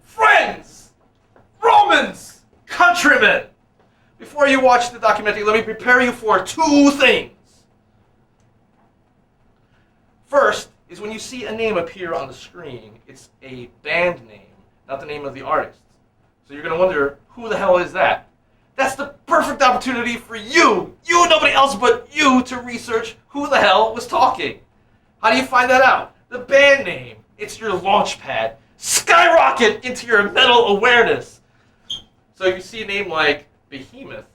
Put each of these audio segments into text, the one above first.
Friends! Romans! Countrymen! Before you watch the documentary, let me prepare you for two things. First is when you see a name appear on the screen, it's a band name, not the name of the artist. So you're going to wonder, who the hell is that? That's the perfect opportunity for you, nobody else but you, to research who the hell was talking. How do you find that out? The band name. It's your launch pad. Skyrocket into your metal awareness. So if you see a name like Behemoth,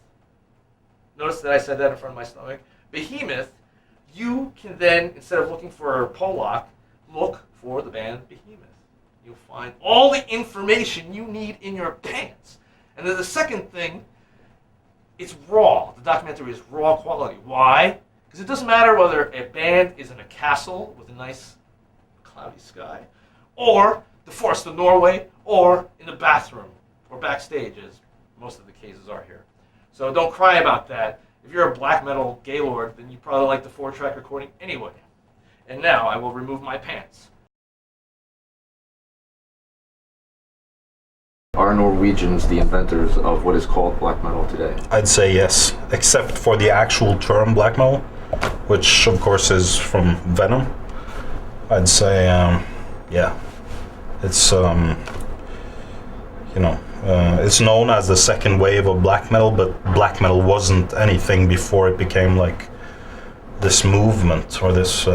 notice that I said that in front of my stomach. Behemoth, you can then, instead of looking for Polak, look for the band Behemoth. You'll find all the information you need in your pants. And then the second thing, it's raw. The documentary is raw quality. Why? Because it doesn't matter whether a band is in a castle with a nice cloudy sky, or the forest of Norway, or in the bathroom, or backstage, as most of the cases are here. So don't cry about that. If you're a black metal gaylord, then you probably like the 4-track recording anyway. And now I will remove my pants. Are Norwegians the inventors of what is called black metal today? I'd say yes, except for the actual term black metal, which of course is from Venom. I'd say, yeah, it's, it's known as the second wave of black metal, but black metal wasn't anything before it became like this movement or this,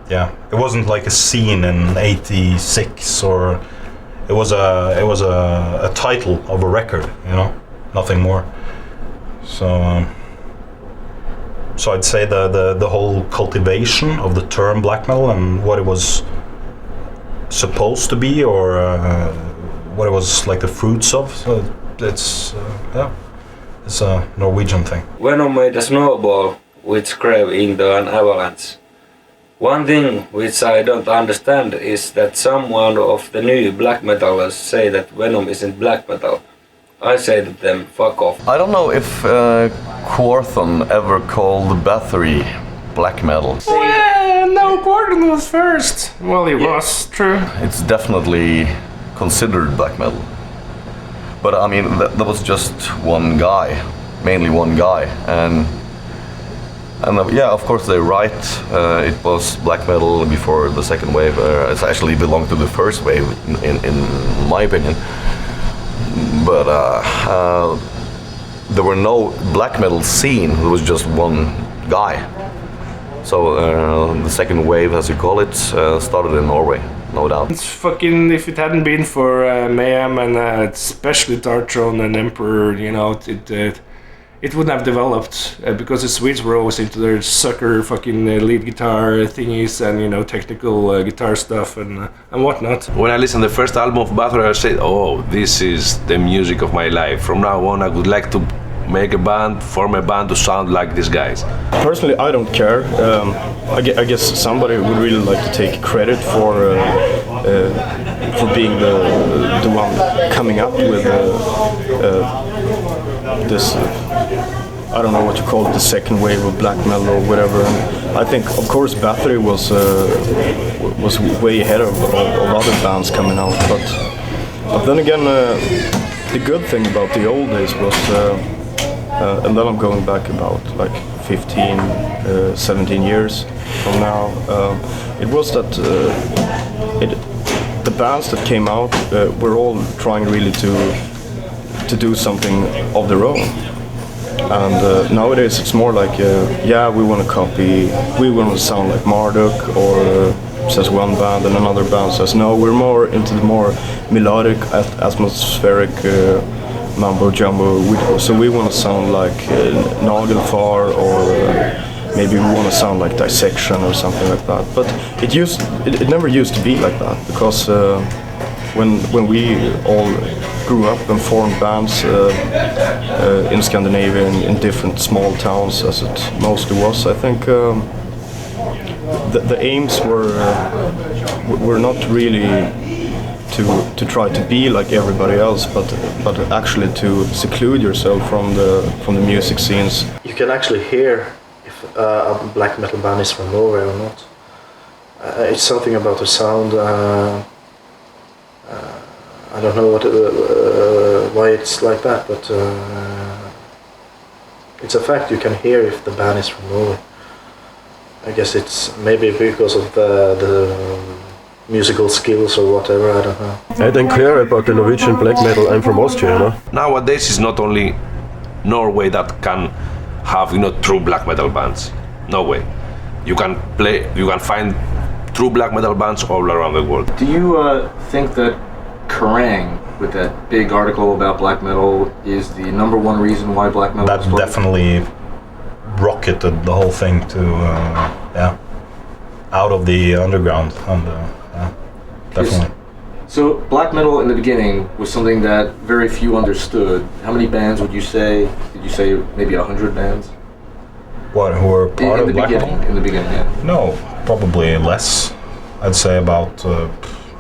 yeah, it wasn't like a scene in '86, or it was a title of a record, nothing more. So so I'd say the whole cultivation of the term black metal and what it was supposed to be, or what it was like the fruits of. So it's it's a Norwegian thing. Venom made a snowball which grew into an avalanche. One thing which I don't understand is that some of the new black metalers say that Venom isn't black metal. I say to them, fuck off. I don't know if Quorthon ever called Bathory black metal. Well, no, Gordon was first. Well, he was, true. It's definitely considered black metal. But I mean, that was just one guy, mainly one guy. And yeah, of course they're right. It was black metal before the second wave. It actually belonged to the first wave, in my opinion. But there were no black metal scene. There was just one guy. So the second wave, as you call it, started in Norway, no doubt. It's fucking, if it hadn't been for Mayhem and especially Darkthrone and Emperor, it wouldn't have developed because the Swedes were always into their sucker fucking lead guitar thingies and technical guitar stuff and whatnot. When I listened to the first album of Bathory, I said, "Oh, this is the music of my life. From now on, I would like to make a band, form a band to sound like these guys." Personally, I don't care. I guess somebody would really like to take credit for being the one coming up with this. I don't know what you call it, the second wave of black metal or whatever. And I think, of course, Bathory was way ahead of other bands coming out. But then again, the good thing about the old days was, and then I'm going back about like 15, 17 years from now. It was that the bands that came out were all trying really to do something of their own. And nowadays it's more like, we want to copy, we want to sound like Marduk, or says one band, and another band says, no, we're more into the more melodic, atmospheric mumbo jumbo. So we want to sound like Nagelfar, or maybe we want to sound like Dissection or something like that. But it never used to be like that, because when we all grew up and formed bands in Scandinavia in different small towns, as it mostly was, I think the aims were not really to try to be like everybody else, but actually to seclude yourself from the music scenes. You can actually hear if a black metal band is from Norway or not. It's something about the sound. I don't know why it's like that, but it's a fact. You can hear if the band is from Norway. I guess it's maybe because of the musical skills or whatever, I don't know. I don't care about the Norwegian black metal. I'm from Austria, you know. Nowadays, it's not only Norway that can have true black metal bands. No way. You can find true black metal bands all around the world. Do you think that Kerrang, with that big article about black metal, is the #1 reason why black metal That was started? definitely rocketed the whole thing to out of the underground, and definitely. So black metal in the beginning was something that very few understood. How many bands would you say? Did you say maybe 100 bands? What, who were part of black metal? In the beginning, yeah. No, probably less. I'd say about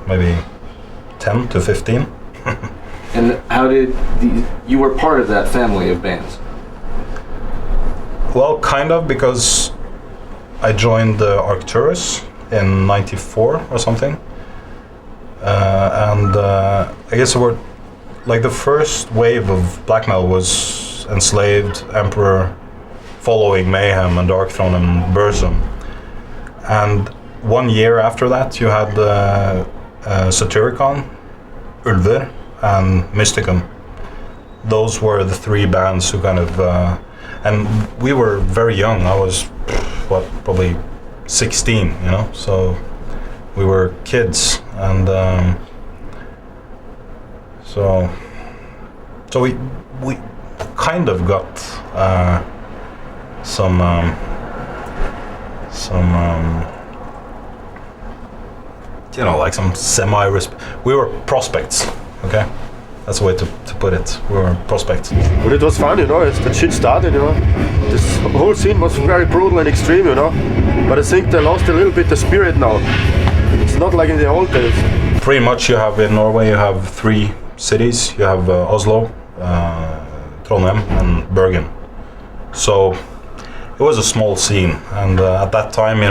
maybe 10 to 15. And how did you were part of that family of bands? Well, kind of, because I joined Arcturus in '94 or something, and I guess it were like the first wave of black metal was Enslaved, Emperor, following Mayhem and Darkthrone and Burzum, and 1 year after that you had Satyricon, Ulver, and Mysticum. Those were the three bands who kind of and we were very young. I was probably 16, so we were kids, and so we kind of got some like some we were prospects, okay? That's the way to put it. We were prospects. But it was fun, that shit started, This whole scene was very brutal and extreme, But I think they lost a little bit the spirit now. It's not like in the old days. Pretty much you have in Norway, you have 3 cities. You have Oslo, Trondheim, and Bergen. So it was a small scene, and at that time,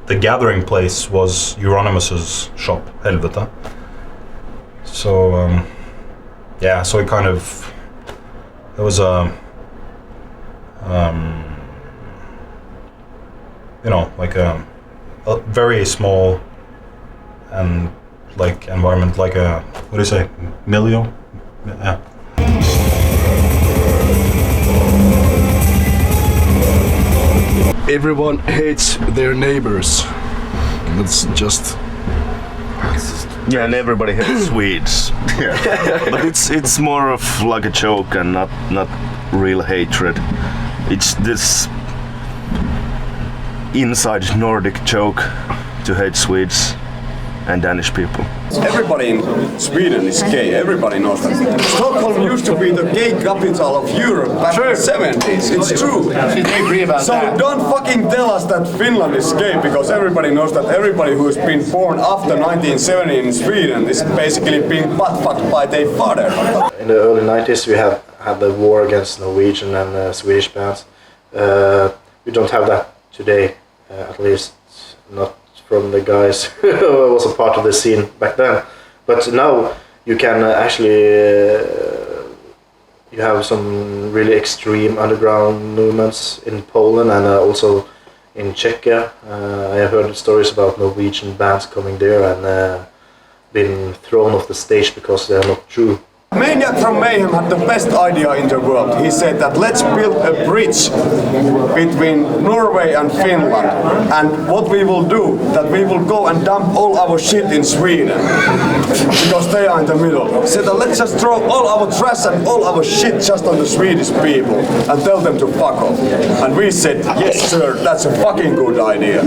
the gathering place was Euronymous' shop, Helvete. So so it kind of, it was a like a very small and like environment, like a, what do you say, milieu? Yeah. Everyone hates their neighbors. It's just. Yeah, and everybody hates Swedes. Yeah. But it's more of like a joke and not real hatred. It's this inside Nordic joke to hate Swedes and Danish people. Everybody in Sweden is gay. Everybody knows that. Stockholm used to be the gay capital of Europe back in the 70s. It's true. They agree about so that. Don't fucking tell us that Finland is gay, because everybody knows that everybody who's been born after 1970 in Sweden is basically being butt-fucked by their father. In the early 90s we had the war against Norwegian and Swedish bands. We don't have that today, at least not from the guys who was a part of the scene back then. But now you can actually you have some really extreme underground movements in Poland and also in Czechia. I have heard stories about Norwegian bands coming there and been thrown off the stage because they are not true. Maniac from Mayhem had the best idea in the world. He said that let's build a bridge between Norway and Finland, and what we will do, that we will go and dump all our shit in Sweden because they are in the middle. He said that let's just throw all our trash and all our shit just on the Swedish people and tell them to fuck off. And we said, yes sir, that's a fucking good idea.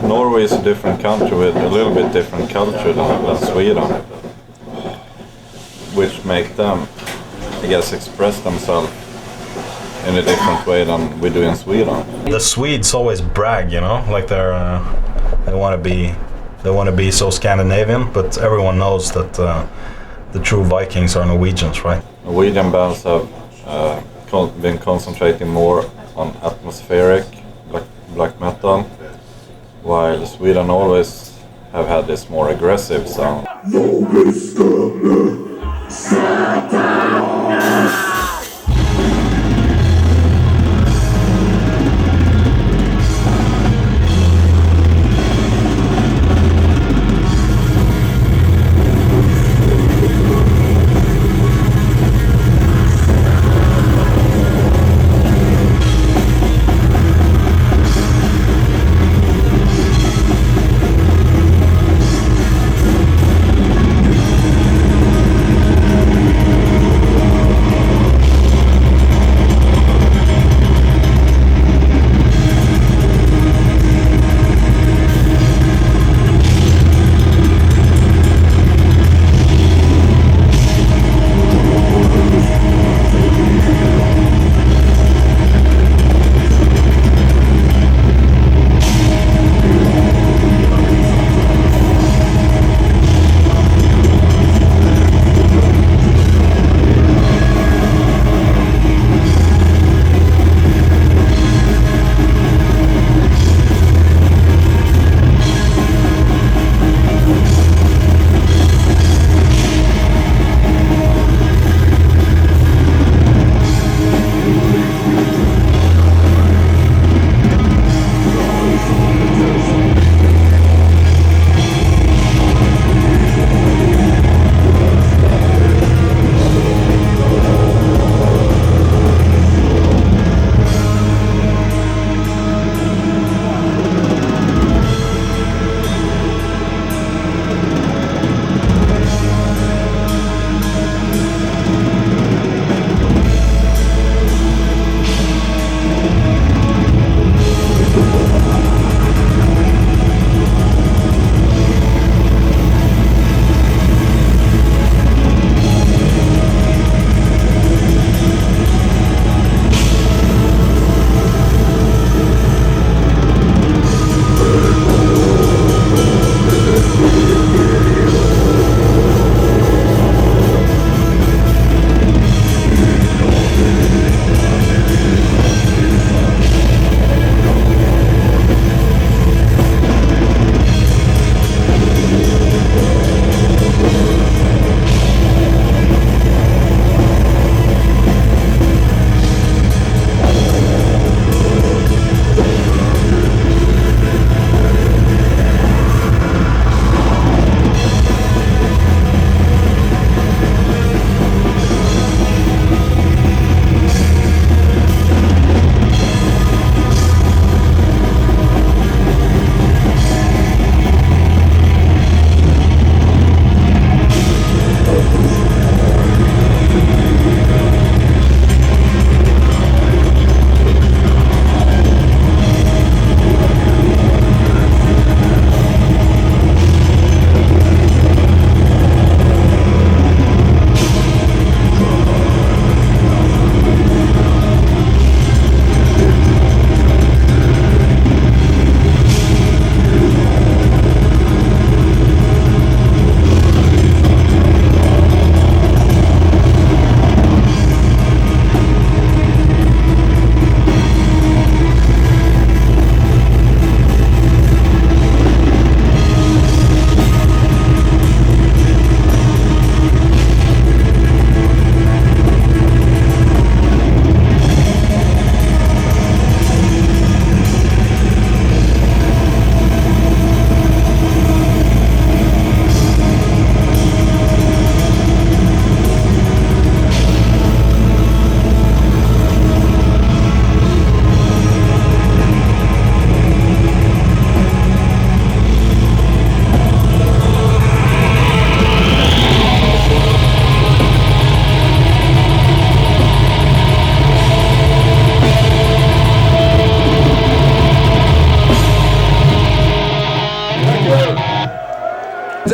Norway is a different country with a little bit different culture than Sweden, which make them, I guess, express themselves in a different way than we do in Sweden. The Swedes always brag, like they want to be so Scandinavian, but everyone knows that the true Vikings are Norwegians, right? Norwegian bands have been concentrating more on atmospheric black metal, while Sweden always have had this more aggressive sound.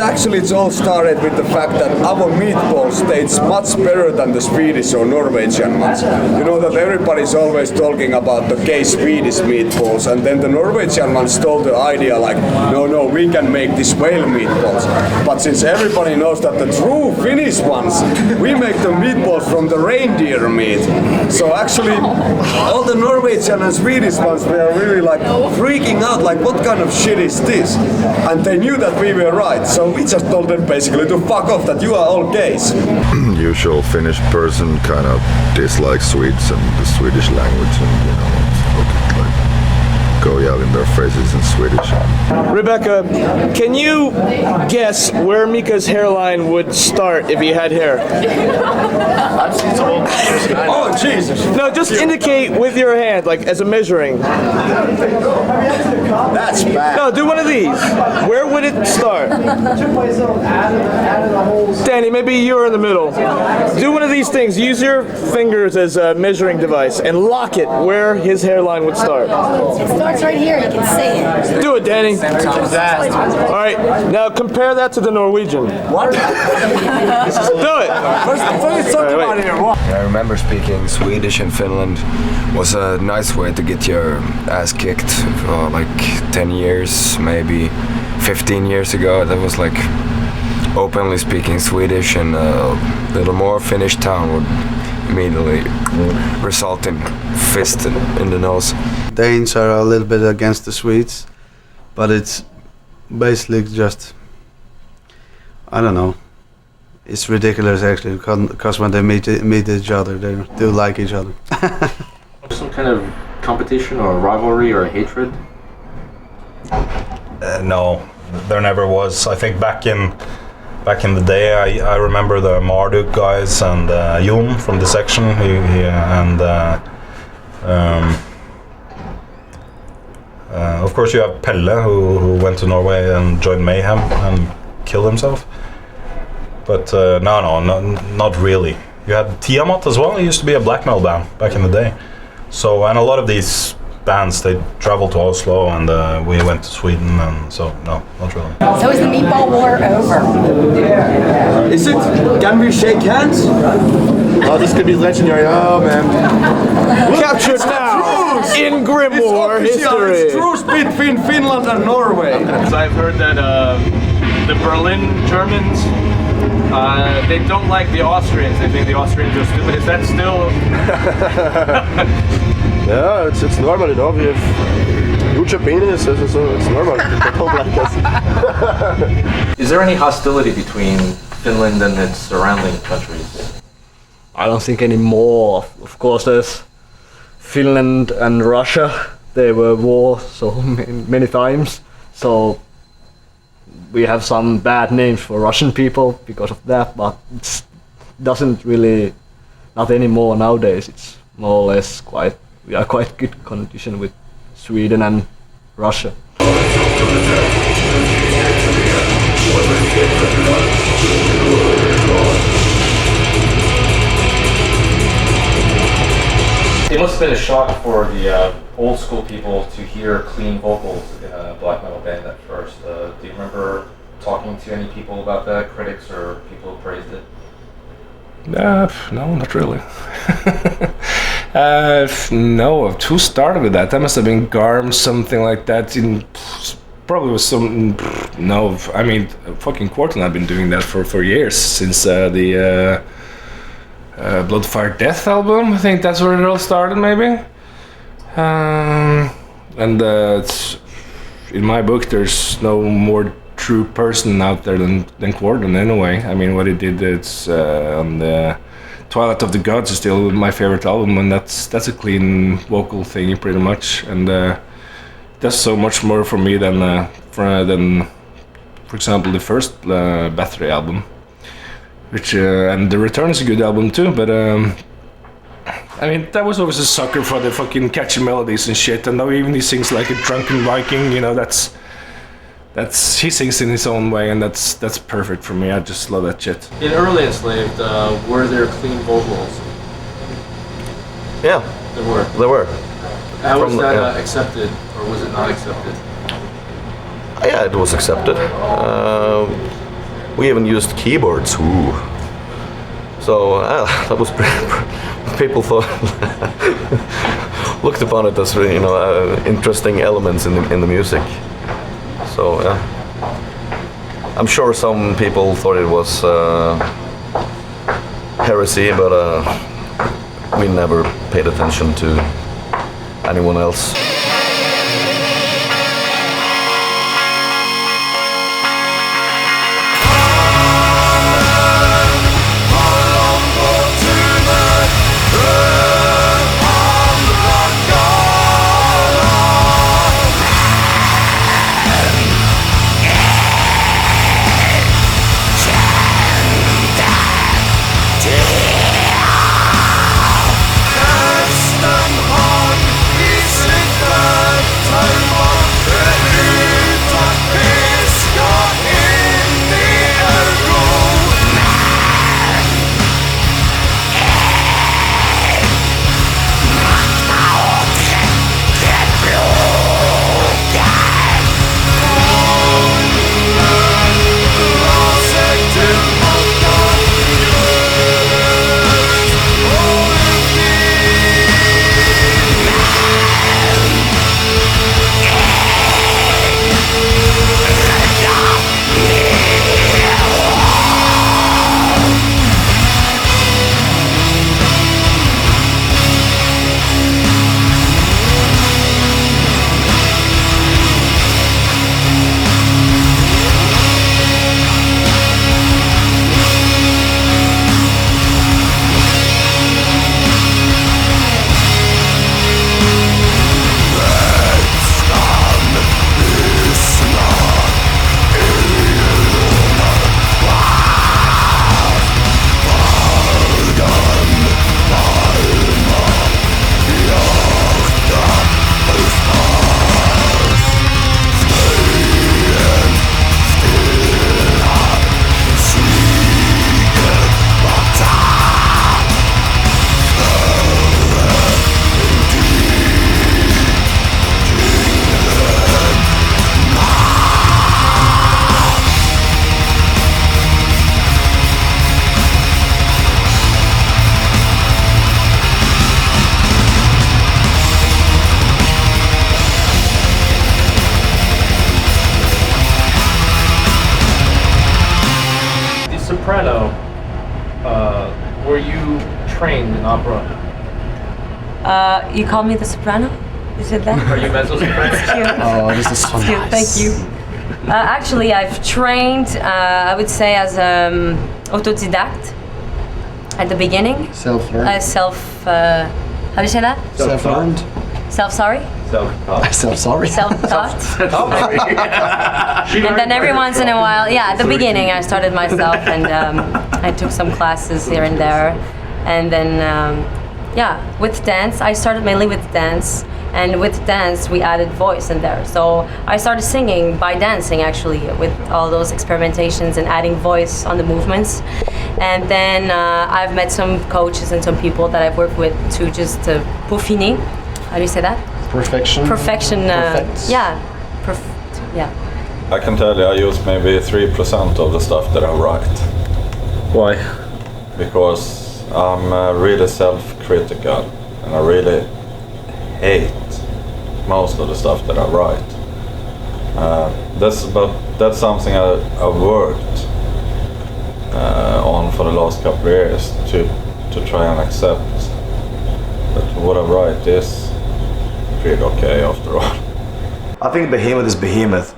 actually it's all started with the fact that our meatballs taste much better than the Swedish or Norwegian ones. You know that everybody's always talking about the gay Swedish meatballs, and then the Norwegian ones stole the idea like, no, we can make these whale meatballs. But since everybody knows that the true Finnish ones, we make the meatballs from the reindeer meat. So actually, all the Norwegian and Swedish ones were really like freaking out, like what kind of shit is this? And they knew that we were right, so we just told them basically to fuck off, that you are all gays. Usual Finnish person kind of dislikes Swedes and the Swedish language, and go yell in their faces in Swedish. Rebecca, can you guess where Mika's hairline would start if he had hair? Oh Jesus! No, just indicate with your hand, like as a measuring. That's bad. No, do one of these. Where would it start? Danny, maybe you're in the middle. Do one of these things. Use your fingers as a measuring device and lock it where his hairline would start. It starts right here, you can see it. Do it, Danny. All right, now compare that to the Norwegian. What? Do it. First talk about here. I remember speaking Swedish in Finland was a nice way to get your ass kicked for like 10 years, maybe 15 years ago. That was like openly speaking Swedish, and a little more Finnish town would immediately result in fist in the nose. Danes are a little bit against the Swedes, but it's basically just, I don't know. It's ridiculous actually, because when they meet each other, they do like each other. Some kind of competition or rivalry or hatred? No, there never was. I think back in the day, I remember the Marduk guys and Jon from the section, of course you have Pelle who went to Norway and joined Mayhem and killed himself. But no, not really. You had Tiamat as well. He used to be a black metal band back in the day. So, and a lot of these bands, they traveled to Oslo, and we went to Sweden, and so no, not really. So is the meatball war over? Is it? Can we shake hands? Oh, this could be legendary. Oh man. Captured now in Grimoire history. It's truce between Finland and Norway. Because I've heard that the Berlin Germans, they don't like the Austrians. They think the Austrians are stupid. Is that still? Yeah, it's normal, you know. We have huge penis, so it's normal. They don't like us. Is there any hostility between Finland and its surrounding countries? I don't think anymore. Of course, there's Finland and Russia. They were war so many times. So we have some bad names for Russian people because of that, but it doesn't really, not anymore nowadays. It's more or less we are quite good condition with Sweden and Russia. It must have been a shock for the old school people to hear clean vocals in a black metal band at first. Do you remember talking to any people about that, critics or people who praised it? No, not really. No, who started with that? That must have been Garm, something like that. Probably was some. No, I mean, fucking Quarton had been doing that for years, since the Bloodfire Death album. I think that's where it all started, maybe. And in my book, there's no more true person out there than Quarton anyway. I mean, what he did, it's on the Twilight of the Gods is still my favorite album, and that's a clean vocal thing pretty much, and does so much more for me than for example the first Bathory album, which and The Return is a good album too, but I mean, that was always a sucker for the fucking catchy melodies and shit, and now even he sings like a drunken Viking, you know, that's he sings in his own way, and that's perfect for me. I just love that shit. In early Enslaved, were there clean vocals? Yeah. There were. How was that accepted, or was it not accepted? Yeah, it was accepted. We even used keyboards. Ooh. So that was people thought looked upon it as really, interesting elements in the music. So yeah, I'm sure some people thought it was heresy, but we never paid attention to anyone else. Soprano, were you trained in opera? You call me the soprano? You said that? Are you mezzo soprano? Cute. Oh, this is so Cute, nice. thank you. Actually, I've trained, I would say, as autodidact at the beginning. Self-learned. How do you say that? Self-learned. Self-sorry? Self-taught. Self-sorry. Self-taught. And then every once in a while, yeah, at the beginning I started myself and I took some classes here and there. And then, yeah, with dance, I started mainly with dance. And with dance, we added voice in there. So I started singing by dancing, actually, with all those experimentations and adding voice on the movements. And then I've met some coaches and some people that I've worked with to just peaufiner. How do you say that? Perfection. Perfection. Perfect. Yeah. Yeah. I can tell you I use maybe 3% of the stuff that I write. Why? Because I'm really self-critical and I really hate most of the stuff that I write. That's something I've worked on for the last couple of years to try and accept that what I write is pretty okay after all. I think Behemoth is Behemoth.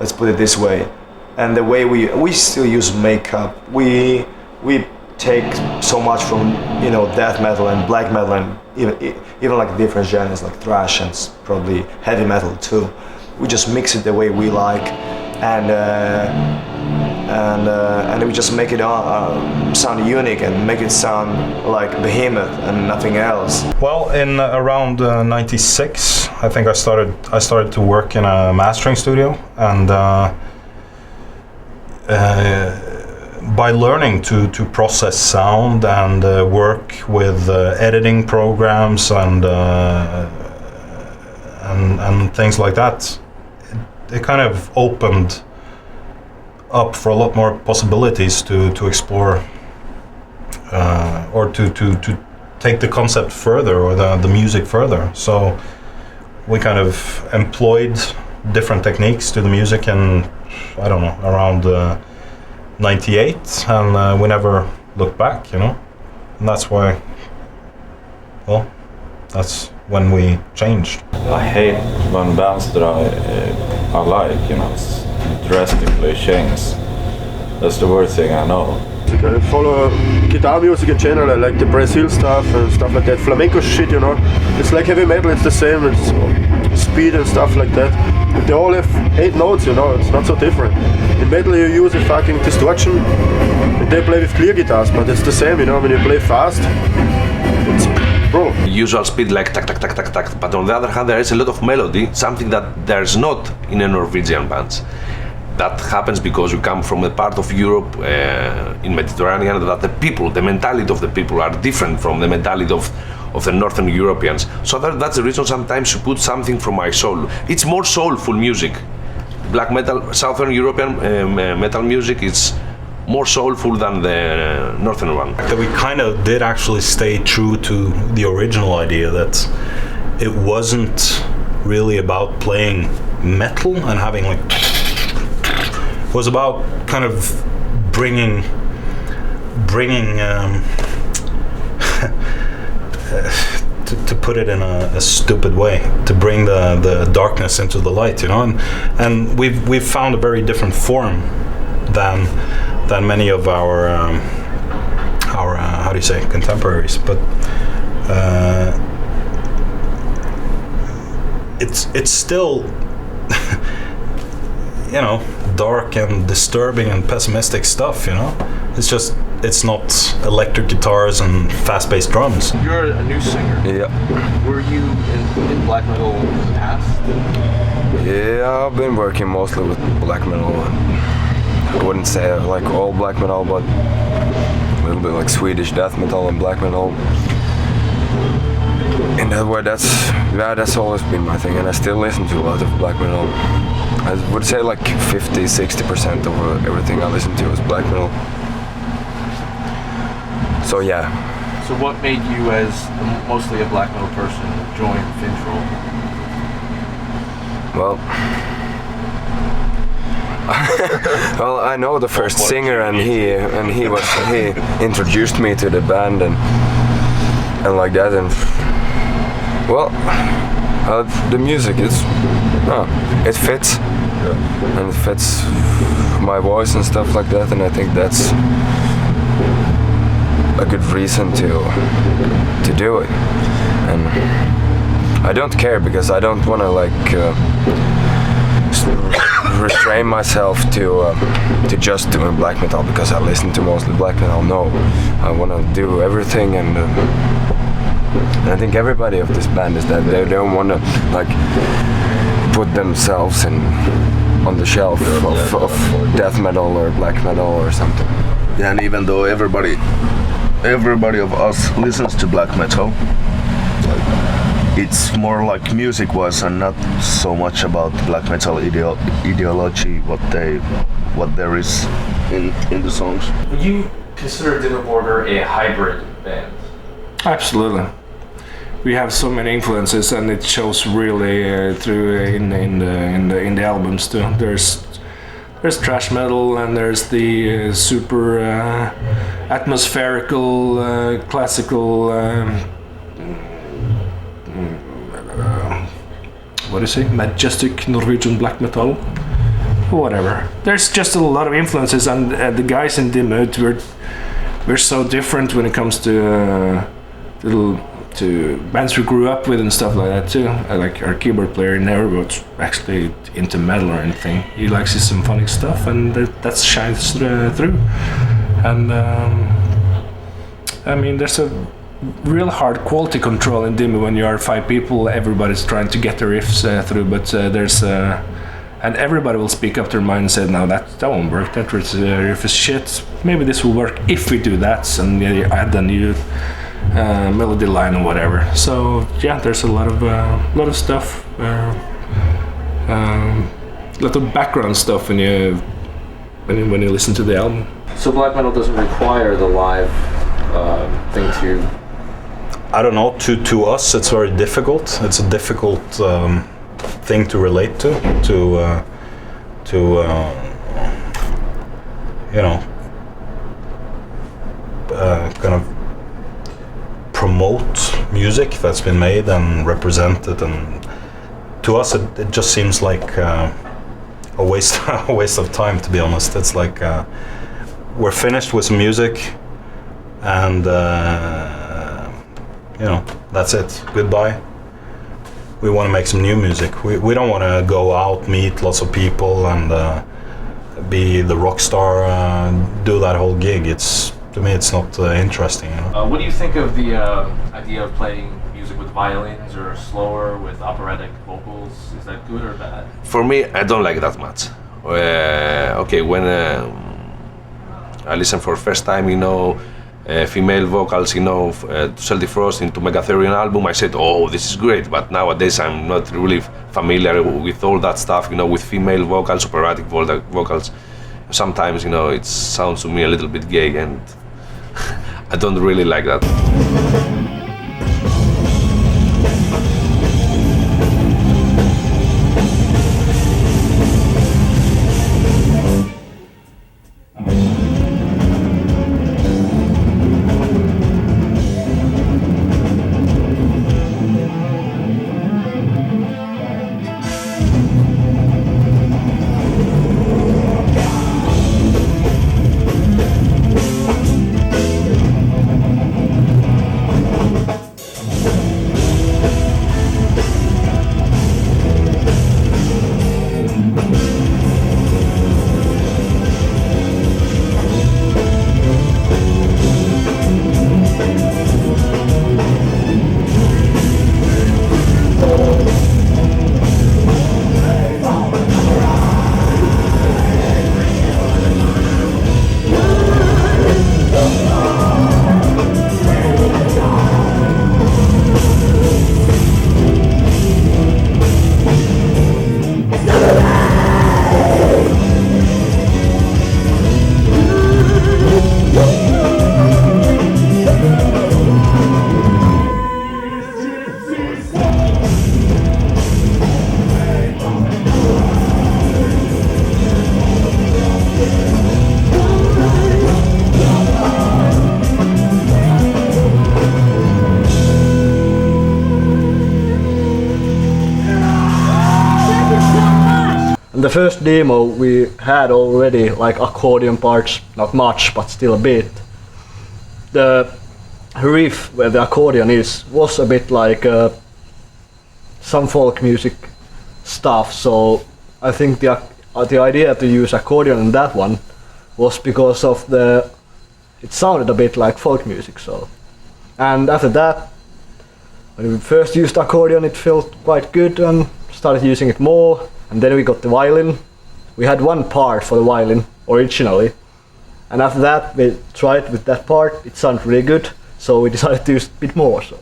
Let's put it this way. And the way we still use makeup. We take so much from death metal and black metal and even like different genres like thrash and probably heavy metal too. We just mix it the way we like, and we just make it sound unique and make it sound like Behemoth and nothing else. Well, in around '96, I think I started to work in a mastering studio, and by learning to process sound and work with editing programs and things like that, it kind of opened up for a lot more possibilities to explore, or to take the concept further, or the music further. So we kind of employed different techniques to the music, and I don't know, around 98, and we never looked back, you know. And that's why, well, that's when we changed. I hate when bands that I like, you know, drastically change. That's the worst thing I know. I follow guitar music in general. I like the Brazil stuff and stuff like that. Flamenco shit, you know. It's like heavy metal, it's the same. It's speed and stuff like that. But they all have 8 notes, you know. It's not so different. In metal you use a fucking distortion. And they play with clear guitars, but it's the same, you know. When you play fast, it's bro. Usual speed like tack tack tack tack tack. But on the other hand, there is a lot of melody, something that there's not in a Norwegian bands. That happens because you come from a part of Europe in Mediterranean that the people, the mentality of the people are different from the mentality of the Northern Europeans. So that's the reason sometimes you put something from my soul. It's more soulful music. Black metal, Southern European metal music is more soulful than the Northern one. That we kind of did actually stay true to the original idea, that it wasn't really about playing metal and having like, it was about kind of bringing to put it in a stupid way, to bring the darkness into the light, you know, and we've found a very different form than many of our how do you say, contemporaries, but it's still you know, dark and disturbing and pessimistic stuff, you know. It's not electric guitars and fast-paced drums. You're a new singer. Yeah. Were you in black metal in the past? Yeah, I've been working mostly with black metal. I wouldn't say like all black metal, but a little bit like Swedish death metal and black metal. In that way, that's always been my thing, and I still listen to a lot of black metal. I would say like 50-60% of everything I listen to is black metal. So yeah. So what made you, as mostly a black metal person, join Fintroll? Well, well, I know the first singer, and he introduced me to the band and like that, and well, the music it fits, and it fits my voice and stuff like that, and I think that's a good reason to do it. And I don't care, because I don't want to like restrain myself to just doing black metal because I listen to mostly black metal. No, I want to do everything, and I think everybody of this band is that they don't want to like put themselves on the shelf of death metal or black metal or something. Yeah, and even though everybody of us listens to black metal, it's more like music-wise and not so much about black metal ideology, what there is in the songs. Would you consider Dimmu Borgir a hybrid band? Absolutely. We have so many influences, and it shows really through in the albums too. There's thrash metal, and there's the super atmospherical, classical. What do you say? Majestic Norwegian black metal, whatever. There's just a lot of influences, and the guys in Dimmu, we're so different when it comes to bands we grew up with and stuff like that too. Like our keyboard player never was actually into metal or anything. He likes his symphonic stuff, and that shines through. And I mean, there's a real hard quality control in Dimmu. When you are 5 people, everybody's trying to get the riffs through, but there's and everybody will speak up their mind and say, no, that won't work, that riff is shit, maybe this will work if we do that, and you add a new melody line or whatever. So yeah, there's a lot of stuff, a lot of background stuff when you when you listen to the album. So black metal doesn't require the live thing to. I don't know. To us, it's very difficult. It's a difficult thing to relate to you know, kind of promote music that's been made and represented, and to us it just seems like a waste of time, to be honest. It's like we're finished with some music and you know, that's it, goodbye. We want to make some new music. We don't want to go out, meet lots of people and be the rock star, do that whole gig. To me it's not interesting, you know? What do you think of the idea of playing music with violins or slower with operatic vocals? Is that good or bad? For me, I don't like that much. Okay, when I listen for first time, you know, female vocals, you know, to Celtic Frost into Megatherion album, I said, oh, this is great. But nowadays I'm not really familiar with all that stuff, you know, with female vocals, operatic vocals. Sometimes, you know, it sounds to me a little bit gay, and I don't really like that. The first demo we had already like accordion parts, not much, but still a bit. The riff where the accordion is was a bit like some folk music stuff, so I think the idea to use accordion in that one was because of it sounded a bit like folk music. So, and after that, when we first used accordion, it felt quite good and started using it more. And then we got the violin. We had one part for the violin originally, and after that we tried with that part. It sounded really good, so we decided to use a bit more. So.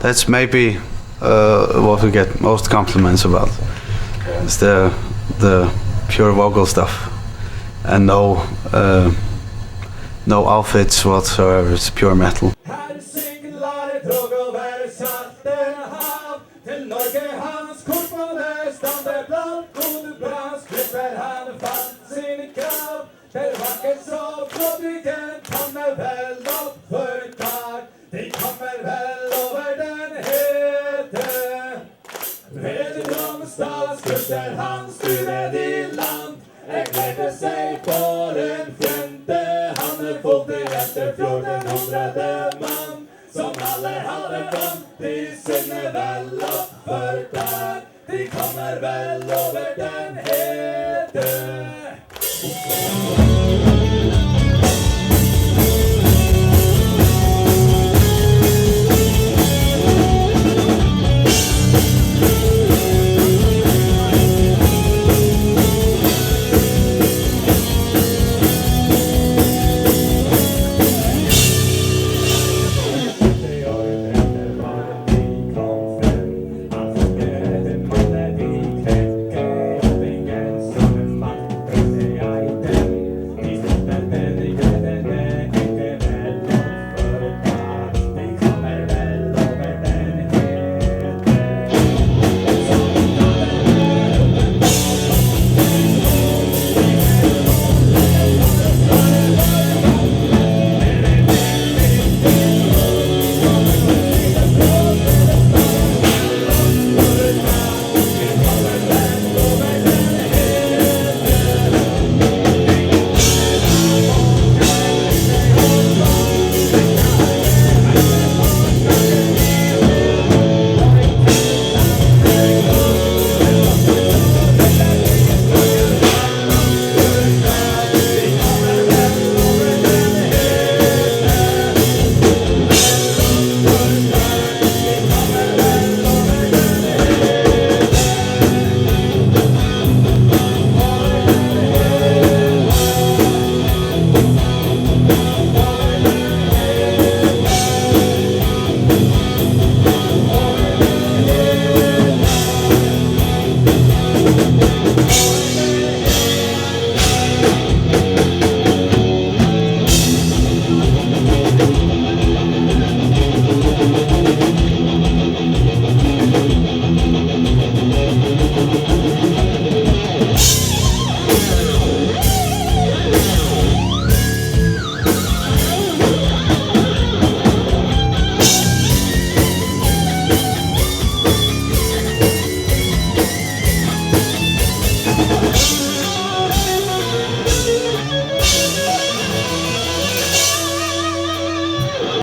That's maybe what we get most compliments about. It's the pure vocal stuff, and no outfits whatsoever. It's pure metal. Han styrde i land, erklärde sig för en fiende. Han är fotig efter 1400 man, som alla alle ha det fram. De synger vel oppover der. De kommer vel over den hede.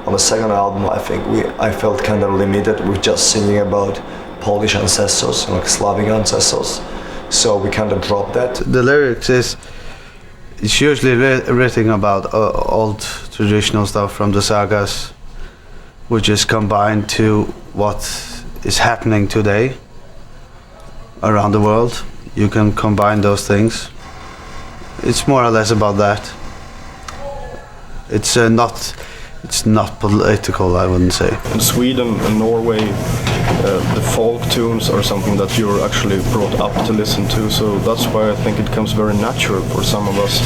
On the second album, I think I felt kind of limited with just singing about Polish ancestors, like Slavic ancestors. So we kind of dropped that. The lyrics it's usually written about old traditional stuff from the sagas, which is combined to what is happening today around the world. You can combine those things. It's more or less about that. It's not political, I wouldn't say. In Sweden and Norway, the folk tunes are something that you're actually brought up to listen to, so that's why I think it comes very natural for some of us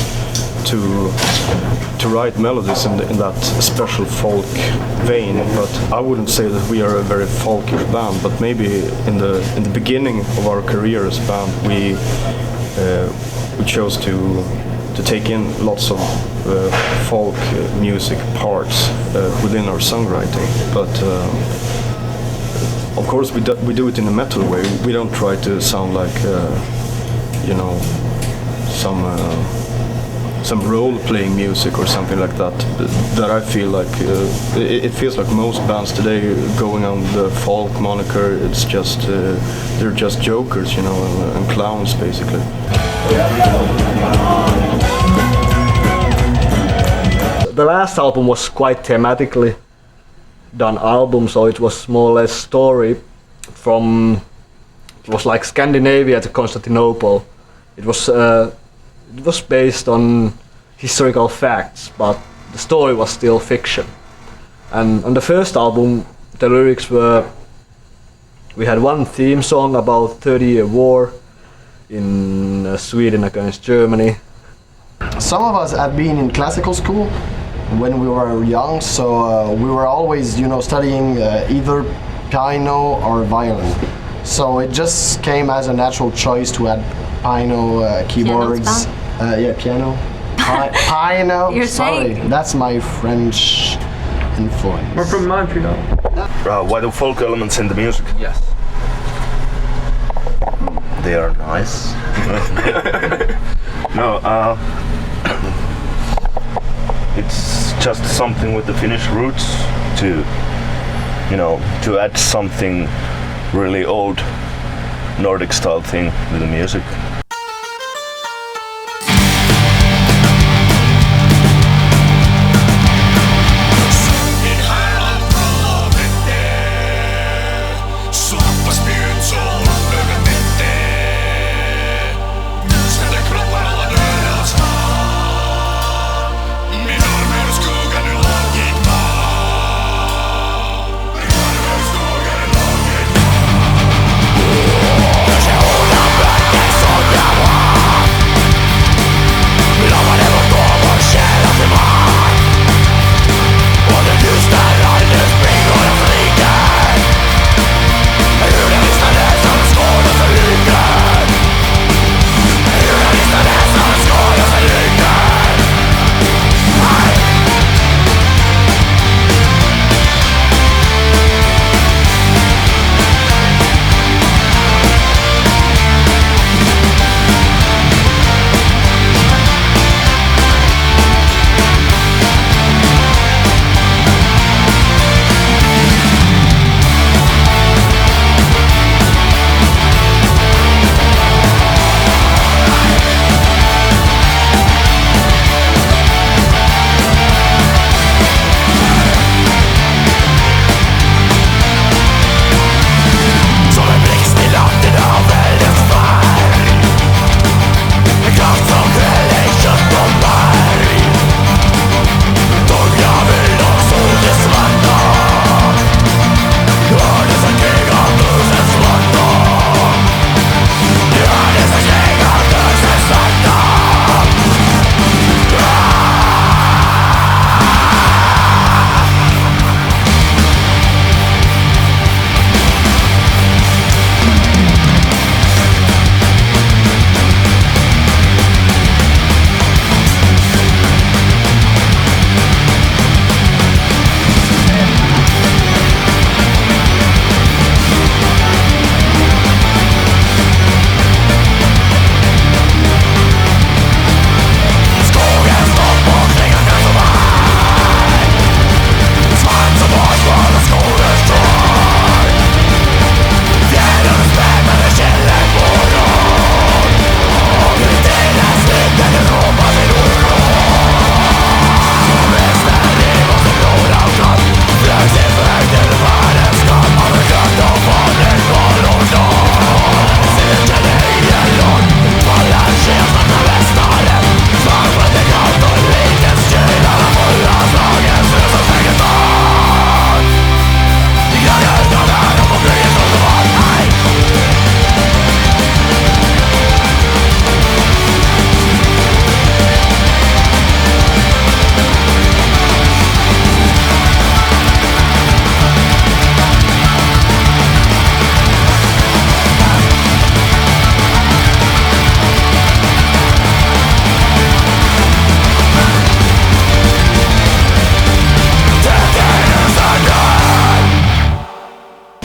to write melodies in that special folk vein. But I wouldn't say that we are a very folkish band, but maybe in the beginning of our career as a band, we chose to take in lots of folk music parts within our songwriting. But of course we do it in a metal way. We don't try to sound like some role-playing music or something like that. That I feel like it feels like most bands today going on the folk moniker. It's just they're just jokers, and clowns basically. The last album was quite thematically done album, so it was more or less story from, it was like Scandinavia to Constantinople. It was based on historical facts, but the story was still fiction. And on the first album, the lyrics were, we had one theme song about 30-year war in Sweden against Germany. Some of us had been in classical school when we were young, so we were always, studying either piano or violin. So it just came as a natural choice to add piano keyboards. Piano. Piano. You're sorry, saying? that's my French influence. We're from Montreal. Why do folk elements in the music? Yes. They are nice. No, it's just something with the Finnish roots to you know, to add something really old Nordic style thing with the music.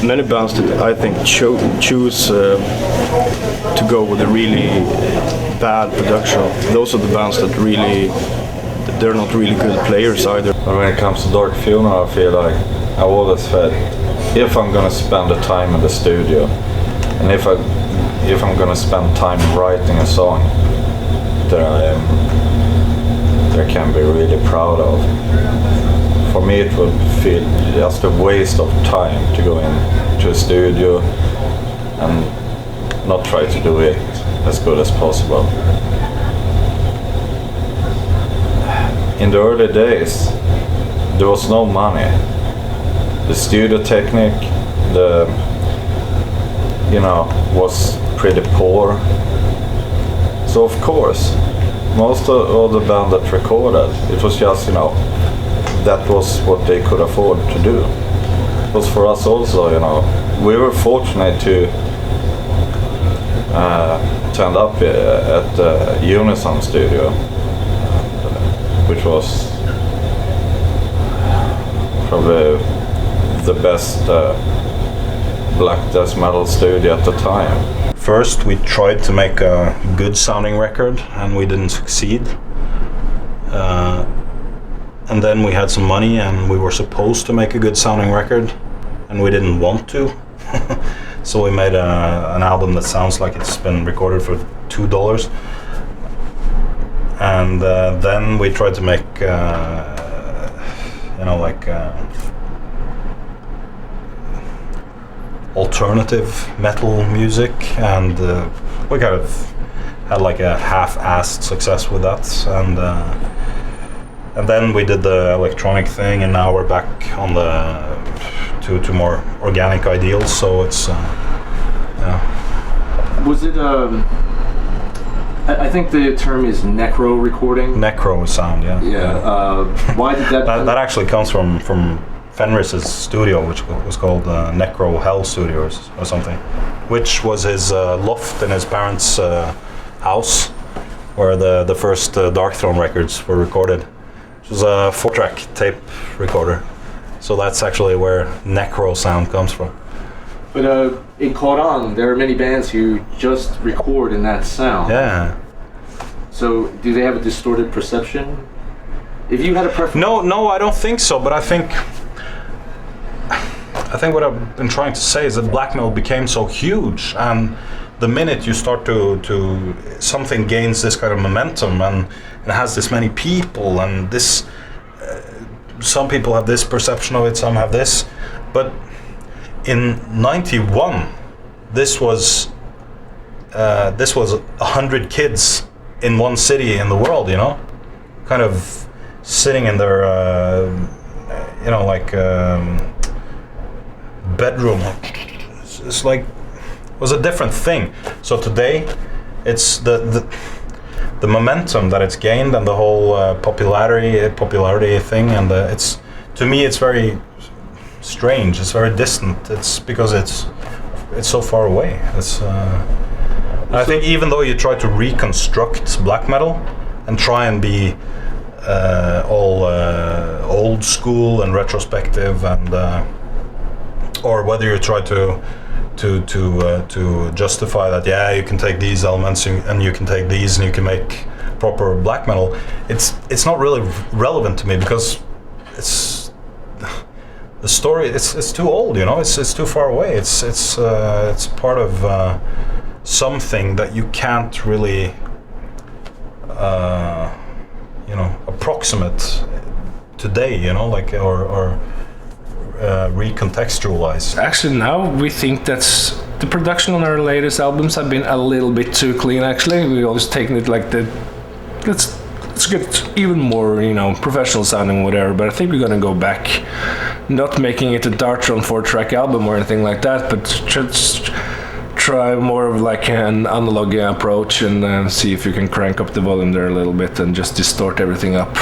Many bands that I think choose to go with a really bad production. Those are the bands that really, they're not really good players either. But when it comes to Dark Funeral, I feel like I always felt if I'm gonna spend the time in the studio, and if I'm gonna spend time writing a song that I can be really proud of. For me, it would feel just a waste of time to go into a studio and not try to do it as good as possible. In the early days, there was no money. The studio technique, was pretty poor. So of course, most of the band that recorded, it was just, that was what they could afford to do. It was for us also, we were fortunate to end up at the Unison studio, which was probably the best black death metal studio at the time. First, we tried to make a good sounding record and we didn't succeed. And then we had some money and we were supposed to make a good sounding record, and we didn't want to. So we made an album that sounds like it's been recorded for $2. And then we tried to make, alternative metal music, and we kind of had like a half-assed success with that, and then we did the electronic thing, and now we're back on the to more organic ideals. So it's Was it I think the term is necro recording. Necro sound, yeah. Yeah. Why did that? That actually comes from Fenris's studio, which was called Necro Hell Studios or something, which was his loft in his parents' house, where the first Dark Throne records were recorded. It was a 4-track tape recorder, so that's actually where Necro sound comes from. But it caught on. There are many bands who just record in that sound. Yeah. So do they have a distorted perception? If you had a preference? No, I don't think so. But I think what I've been trying to say is that black metal became so huge, and the minute you start to something gains this kind of momentum and it has this many people, and this some people have this perception of it, some have this, but in '91 this was 100 kids in one city in the world, kind of sitting in their bedroom. It's like, it was a different thing. So today it's the momentum that it's gained, and the whole popularity thing, and it's, to me, it's very strange. It's very distant. It's because it's so far away. I think even though you try to reconstruct black metal and try and be all old school and retrospective, and or whether you try to justify that, you can take these elements and you can take these and you can make proper black metal, it's not really relevant to me, because it's the story. It's too old, It's too far away. It's part of something that you can't really approximate today, or recontextualize. Actually, now we think that the production on our latest albums have been a little bit too clean. Actually, we always taken it like let's get even more, professional sounding, whatever. But I think we're gonna go back, not making it a Darkthrone 4-track album or anything like that, but just try more of like an analog approach, and see if you can crank up the volume there a little bit and just distort everything up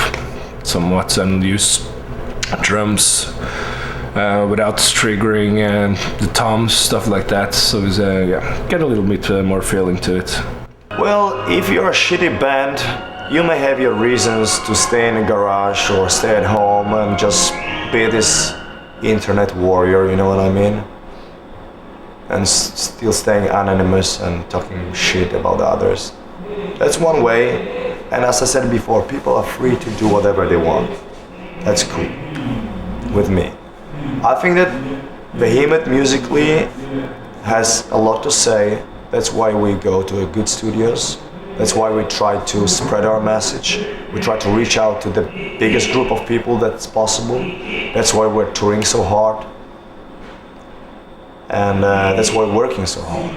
somewhat, and use drums without triggering the toms, stuff like that. So it's, get a little bit more feeling to it. Well, if you're a shitty band, you may have your reasons to stay in a garage or stay at home and just be this internet warrior, you know what I mean? And still staying anonymous and talking shit about others. That's one way, and as I said before, people are free to do whatever they want. That's cool with me. I think that Behemoth musically has a lot to say. That's why we go to good studios. That's why we try to spread our message. We try to reach out to the biggest group of people that's possible. That's why we're touring so hard. And that's why we're working so hard.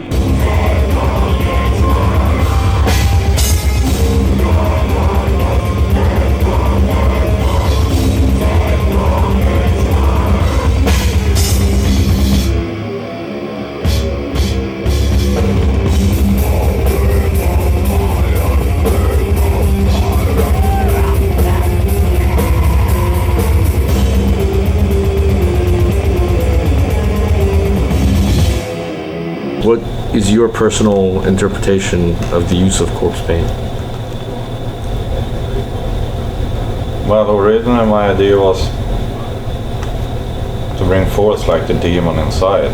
What is your personal interpretation of the use of corpse paint? Well, originally my idea was to bring forth like the demon inside.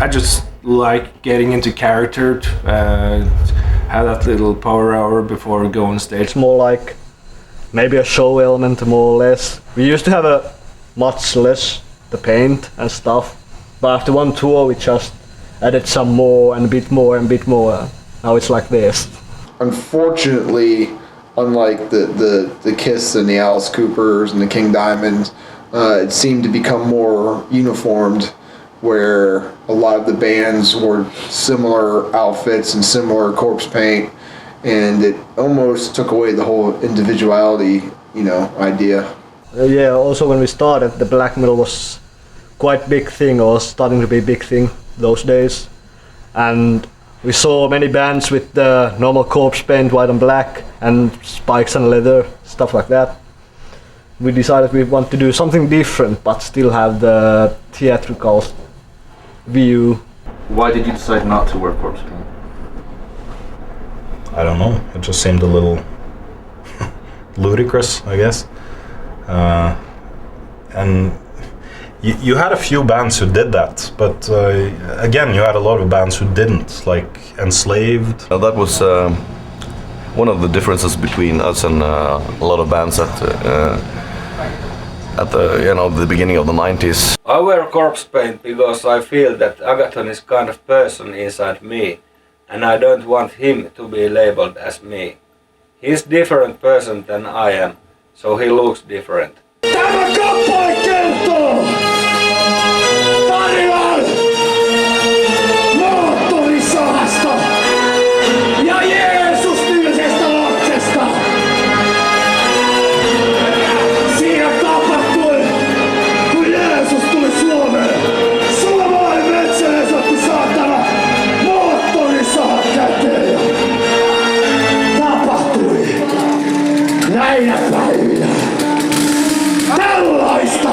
I just like getting into character, have that little power hour before we go on stage. It's more like maybe a show element, more or less. We used to have a much less the paint and stuff, But after one tour, we just added some more and a bit more and a bit more. Now it's like this. Unfortunately, unlike the Kiss and the Alice Coopers and the King Diamonds, it seemed to become more uniformed, where a lot of the bands wore similar outfits and similar corpse paint, and it almost took away the whole individuality, idea. Yeah, also when we started, the black metal was quite big thing, or starting to be a big thing those days. And we saw many bands with the normal corpse paint, white and black, and spikes and leather, stuff like that. We decided we want to do something different, but still have the theatrical view. Why did you decide not to wear corpse paint? I don't know. It just seemed a little ludicrous, I guess. And you had a few bands who did that, but again, you had a lot of bands who didn't, like Enslaved. That was one of the differences between us and a lot of bands at the beginning of the 90s. I wear corpse paint because I feel that Agathon is kind of person inside me, and I don't want him to be labeled as me. He's different person than I am, so he looks different. Tämä kappale kertoo tarinan moottorisahasta ja Jeesus-nimisestä lapsesta. Siinä tapahtui, kun Jeesus tuli Suomeen. Suomalainen metsämies otti saatana moottorisahan käteen ja tapahtui näinä päivinä tällaista!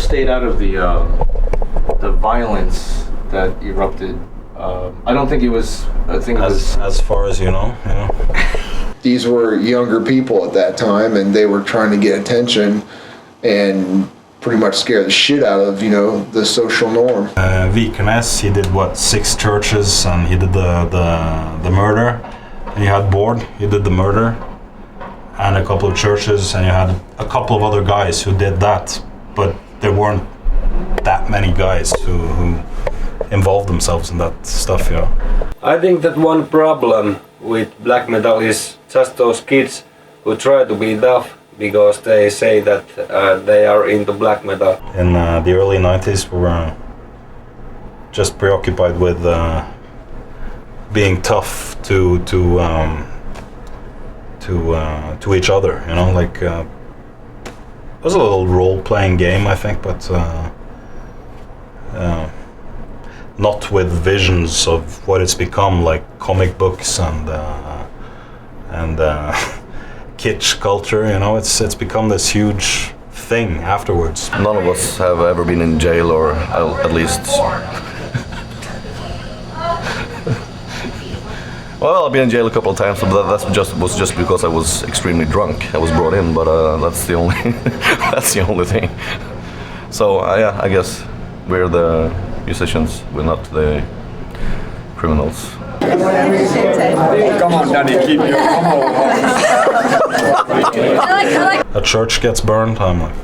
stayed out of the violence that erupted. I don't think it was. I think it was As far as you know, yeah. These were younger people at that time, and they were trying to get attention and pretty much scare the shit out of, the social norm. Vikernes, he did 6 churches, and he did the murder. And you had Bård, he did the murder, and a couple of churches, and you had a couple of other guys who did that, but there weren't that many guys who involved themselves in that stuff, I think that one problem with black metal is just those kids who try to be tough because they say that they are into black metal. In the early 90s, we were just preoccupied with being tough to each other, like it was a little role-playing game, I think, but not with visions of what it's become, like comic books and kitsch culture. It's become this huge thing afterwards. None of us have ever been in jail, or at least. Well, I've been in jail a couple of times, but that was just because I was extremely drunk. I was brought in, but that's the only that's the only thing. So yeah, I guess we're the musicians. We're not the criminals. Come on, Danny, keep your A church gets burned, I'm like,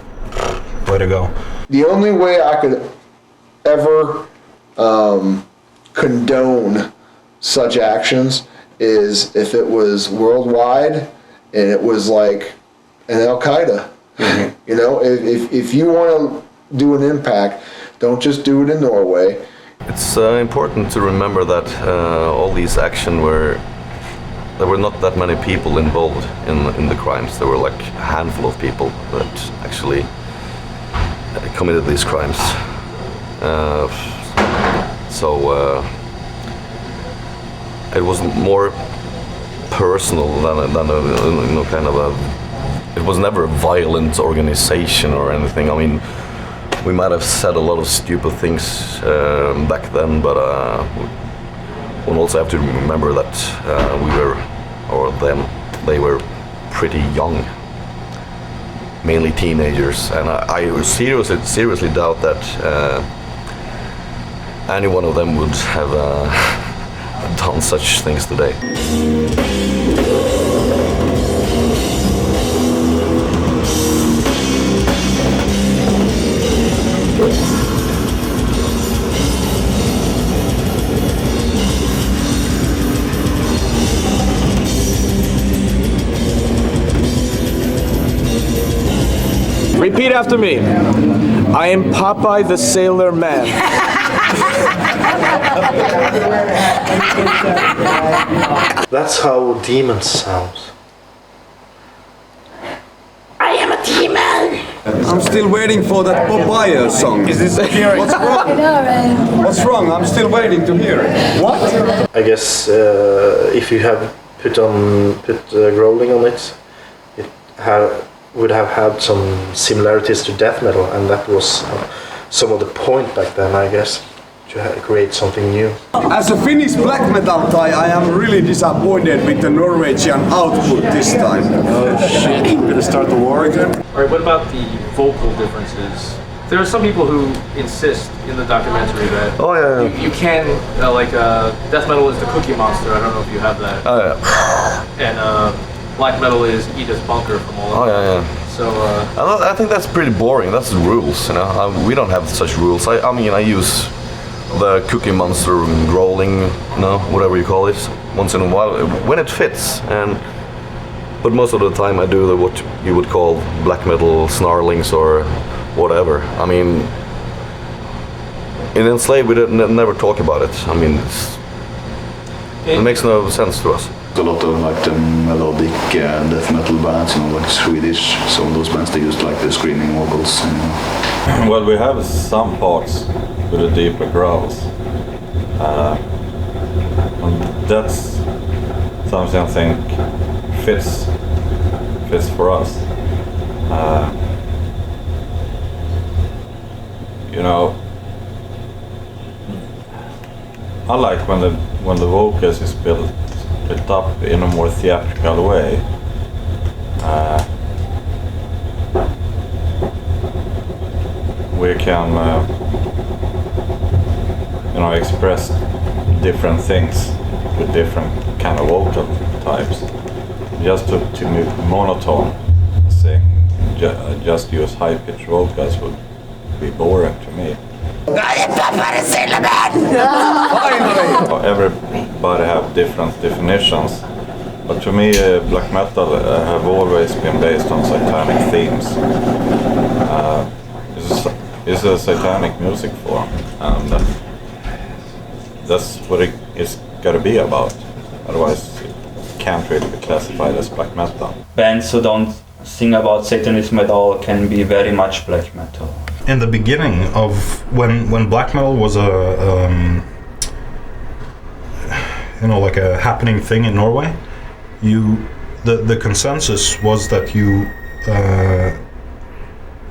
way to go. The only way I could ever condone such actions is if it was worldwide and it was like an Al-Qaeda. Mm-hmm. If you want to do an impact, don't just do it in Norway. It's important to remember that all these actions there were not that many people involved in the crimes. There were like a handful of people that actually committed these crimes. It was more personal than a kind of a. It was never a violent organization or anything. I mean, we might have said a lot of stupid things back then, but one also have to remember that they were pretty young, mainly teenagers, and I seriously doubt that any one of them would have done such things today. Repeat after me. I am Popeye the Sailor Man. That's how demons sound. I am a demon! I'm still waiting for that Popeye song. Is this What's wrong? What's wrong? I'm still waiting to hear it. What? I guess if you have put growling on it, would have had some similarities to death metal, and that was some of the point back then, I guess, to create something new. As a Finnish black metal guy, I am really disappointed with the Norwegian output this time. Oh shit, we're gonna start the war again? Alright, what about the vocal differences? There are some people who insist in the documentary that you can, death metal is the Cookie Monster, I don't know if you have that. Oh yeah. And black metal is Edith Bunker from all of yeah. So I think that's pretty boring. That's the rules, we don't have such rules. I mean, I use the Cookie Monster growling, whatever you call it, once in a while when it fits. But most of the time I do what you would call black metal snarlings or whatever. I mean, in Enslaved we never talk about it. I mean, it makes no sense to us. A lot of the melodic death metal bands, like Swedish. Some of those bands they used the screaming vocals. Well, we have some parts with the deeper growls. And that's something I think fits for us. you know, I like when the vocals is built up in a more theatrical way. We can, you know, express different things with different kind of vocal types. Just to move monotone sing, just use high-pitched vocals would be boring to me. Everybody have different definitions, but to me black metal have always been based on satanic themes. It's a satanic music form, and that's what it is gotta be about. Otherwise it can't really be classified as black metal. Bands who don't sing about Satanism at all can be very much black metal. In the beginning of when black metal was a you know, like a happening thing in Norway, the consensus was that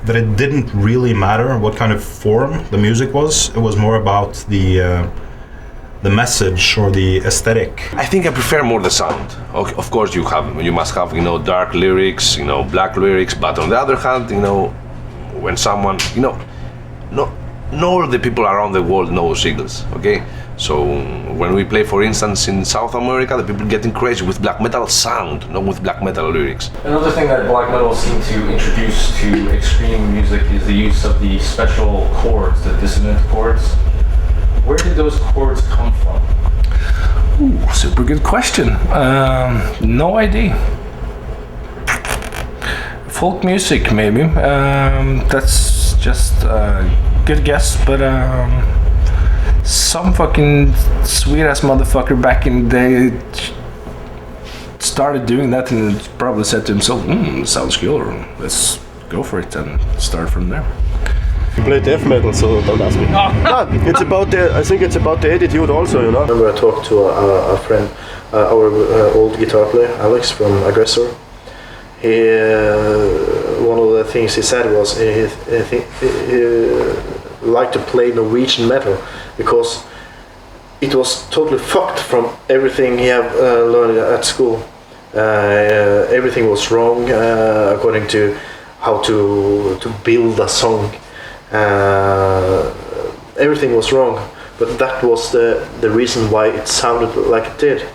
that it didn't really matter what kind of form the music was. It was more about the message or the aesthetic. I think I prefer more the sound. Of course, you must have, you know, dark lyrics, you know, black lyrics. But on the other hand, you know, when someone, you know, not all the people around the world know Eagles, okay? So when we play, for instance, in South America, the people getting crazy with black metal sound, not with black metal lyrics. Another thing that black metal seemed to introduce to extreme music is the use of the special chords, the dissonant chords. Where did those chords come from? Ooh, super good question. No idea. Folk music, maybe. That's just a good guess, but some fucking sweet ass motherfucker back in the day started doing that and probably said to himself, sounds killer, let's go for it and start from there. You play death metal, so don't ask me. It's about I think it's about the attitude also, you know. I remember I talked to a friend, our old guitar player, Alex from Aggressor. He, one of the things he said was he liked to play Norwegian metal because it was totally fucked from everything he had learned at school. Everything was wrong according to how to build a song. Everything was wrong, but that was the reason why it sounded like it did.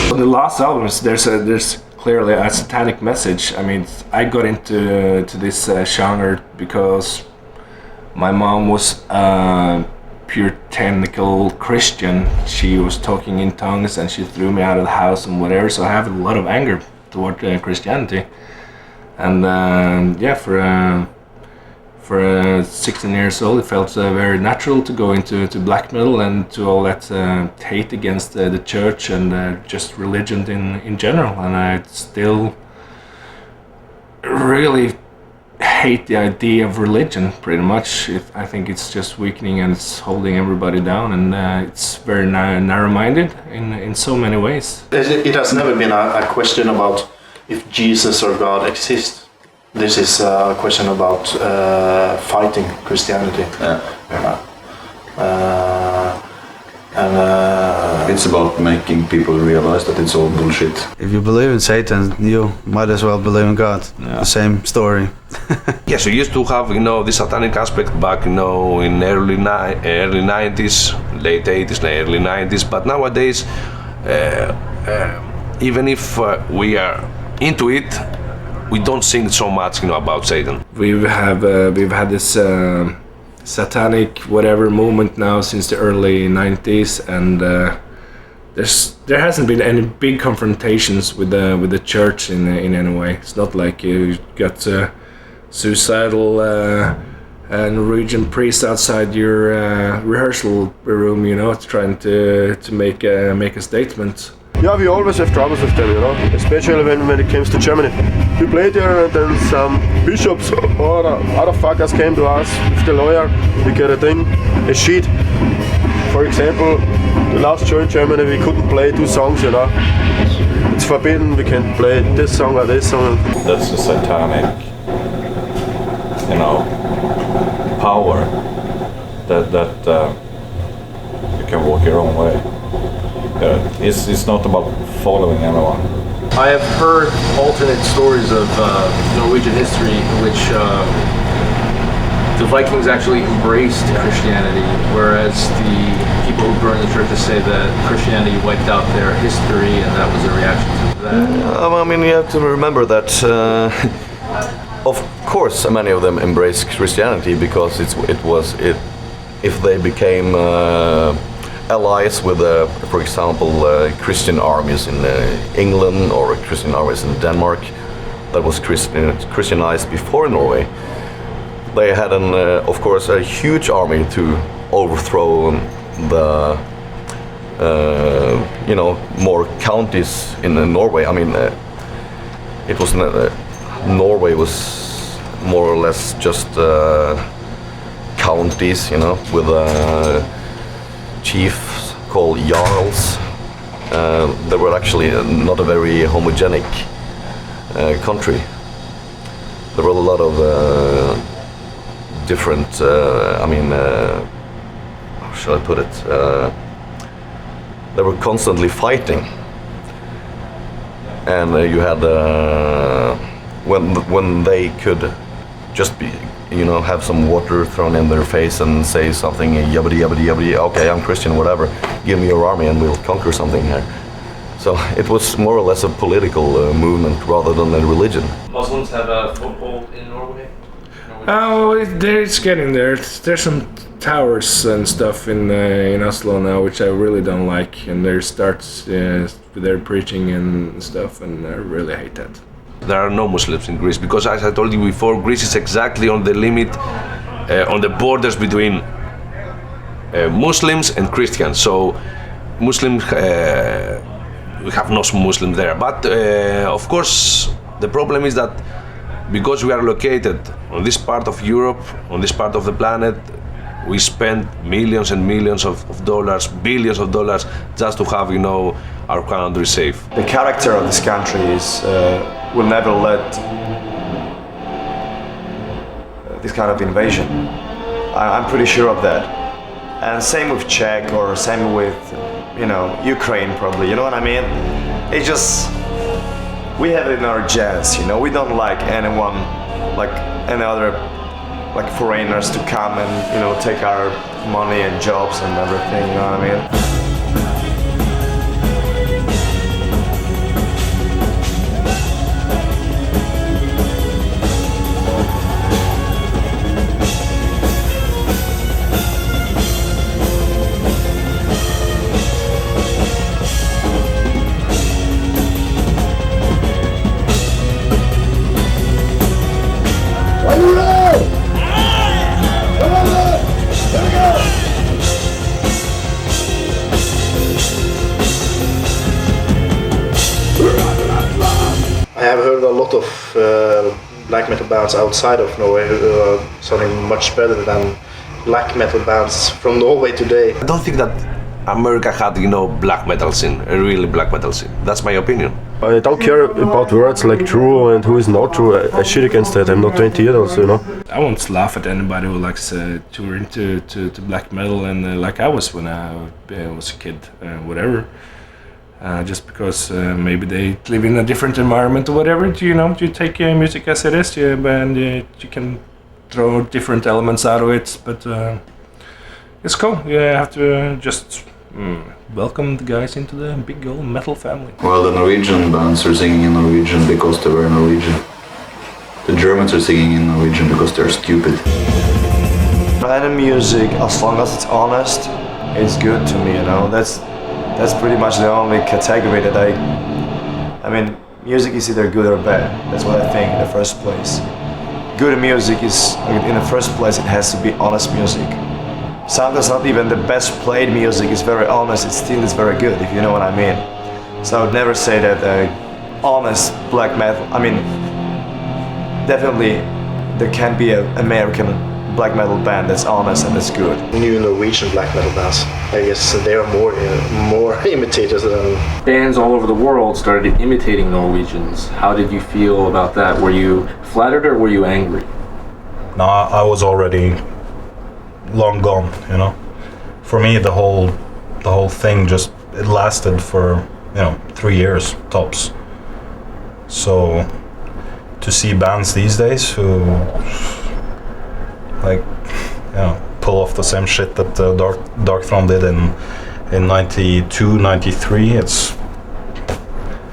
On the last albums, there's clearly a satanic message. I mean, I got into this genre because my mom was a puritanical Christian. She was talking in tongues and she threw me out of the house and whatever. So I have a lot of anger toward Christianity. And yeah, for 16 years old, it felt very natural to go into black metal and to all that hate against the church and just religion in general. And I still really hate the idea of religion, pretty much. I think it's just weakening and it's holding everybody down, and it's very narrow-minded in so many ways. It has never been a question about if Jesus or God exists. This is a question about fighting Christianity. And it's about making people realize that it's all bullshit. If you believe in Satan, you might as well believe in God. The same story. Yeah, so you used to have, you know, this satanic aspect back, you know, in early 90s, late 80s, early 90s. But nowadays, even if we are into it, we don't think so much, you know, about Satan. We've had this satanic whatever movement now since the early 90s, and there hasn't been any big confrontations with the church in any way. It's not like you got suicidal Norwegian priest outside your rehearsal room, you know, trying to make a statement. Yeah, we always have troubles with them, you know, especially when it comes to Germany. We played there and then some bishops or other fuckers came to us with the lawyer. We get a sheet. For example, the last show in Germany we couldn't play 2 songs, you know. It's forbidden, we can't play this song or this song. That's a satanic, you know, power that you can walk your own way. It's not about following anyone. I have heard alternate stories of Norwegian history in which the Vikings actually embraced Christianity, whereas the people who grew in the churches say that Christianity wiped out their history and that was a reaction to that. I mean, you have to remember that, of course, many of them embraced Christianity because if they became allies with, for example, Christian armies in England or Christian armies in Denmark that was Christianized before Norway. They had, of course, a huge army to overthrow the, you know, more counties in Norway. I mean, it was Norway was more or less just counties, you know, with chiefs called jarls. They were actually not a very homogenic country. There were a lot of different, I mean, how should I put it? They were constantly fighting. And you had, when they could just be, you know, have some water thrown in their face and say something, yabbity yabbity yabbity, okay, I'm Christian, whatever, give me your army and we'll conquer something here. So it was more or less a political movement rather than a religion. Muslims have a foothold in Norway? Oh, it's getting there. There's some towers and stuff in Oslo now, which I really don't like, and there starts their preaching and stuff, and I really hate that. There are no Muslims in Greece because, as I told you before, Greece is exactly on the limit, on the borders between Muslims and Christians. So Muslims, we have no Muslims there. But of course, the problem is that because we are located on this part of Europe, on this part of the planet, we spend millions and millions of dollars, billions of dollars, just to have, you know, our country safe. The character of this country is will never let this kind of invasion. I'm pretty sure of that. And same with Czech or same with, you know, Ukraine probably, you know what I mean? It just, we have it in our genes, you know, we don't like anyone, like any other, like foreigners to come and, you know, take our money and jobs and everything, you know what I mean? I have heard a lot of black metal bands outside of Norway who are sounding much better than black metal bands from Norway today. I don't think that America had, you know, black metal scene, a really black metal scene. That's my opinion. I don't care about words like true and who is not true. I shit against that. I'm not 20 years old, you know. I won't laugh at anybody who likes tour into to black metal and like I was when I was a kid, whatever. Just because maybe they live in a different environment or whatever, you know, you take music as it is, and you can throw different elements out of it, but it's cool. You have to just welcome the guys into the big old metal family. Well, the Norwegian bands are singing in Norwegian because they were Norwegian. The Germans are singing in Norwegian because they're stupid. Any music, as long as it's honest, it's good to me, you know. That's pretty much the only category that I mean, music is either good or bad. That's what I think in the first place. good music is, in the first place, it has to be honest music. Sometimes not even the best played music is very honest, it still is very good, if you know what I mean. So I would never say that honest black metal, I mean, definitely there can be an American black metal band that's honest and that's good. New Norwegian black metal bands, I guess they are more imitators than... Bands all over the world started imitating Norwegians. How did you feel about that? Were you flattered or were you angry? No, I was already long gone, you know. For me, the whole thing just, it lasted for, 3 years tops. So to see bands these days who pull off the same shit that Dark Throne did in 92, 93, it's...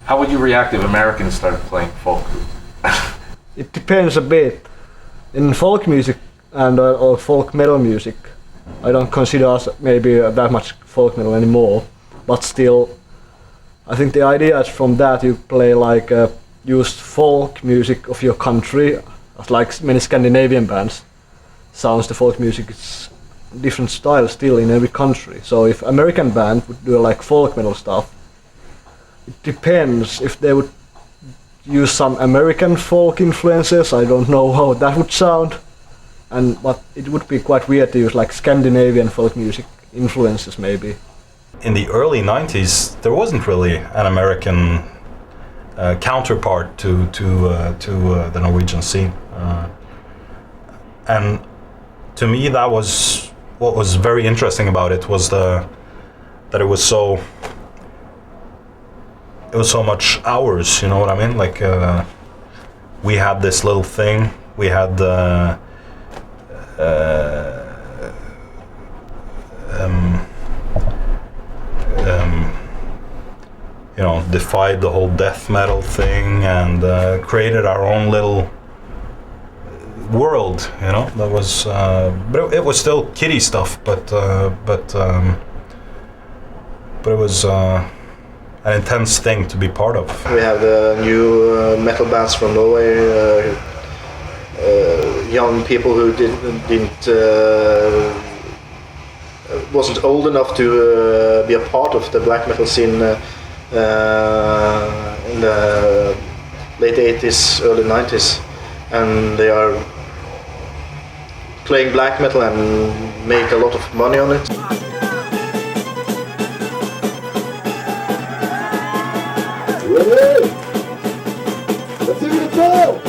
How would you react if Americans started playing folk? It depends a bit. In folk music and or folk metal music, I don't consider us maybe that much folk metal anymore, but still, I think the idea is from that you play like used folk music of your country, as like many Scandinavian bands. Sounds the folk music is different style still in every country. So if American band would do like folk metal stuff, it depends if they would use some American folk influences. I don't know how that would sound, but it would be quite weird to use like Scandinavian folk music influences maybe. In the early 90s, there wasn't really an American counterpart to the Norwegian scene, and to me that was what was very interesting about it, was that it was so much ours, you know what I mean? Like we had this little thing, we had defied the whole death metal thing and created our own little world, that was but it was still kiddie stuff, but it was an intense thing to be part of. We have the new metal bands from Norway, young people who wasn't old enough to be a part of the black metal scene in the late 80s, early 90s, and they are playing black metal and make a lot of money on it. Let's see what it's all!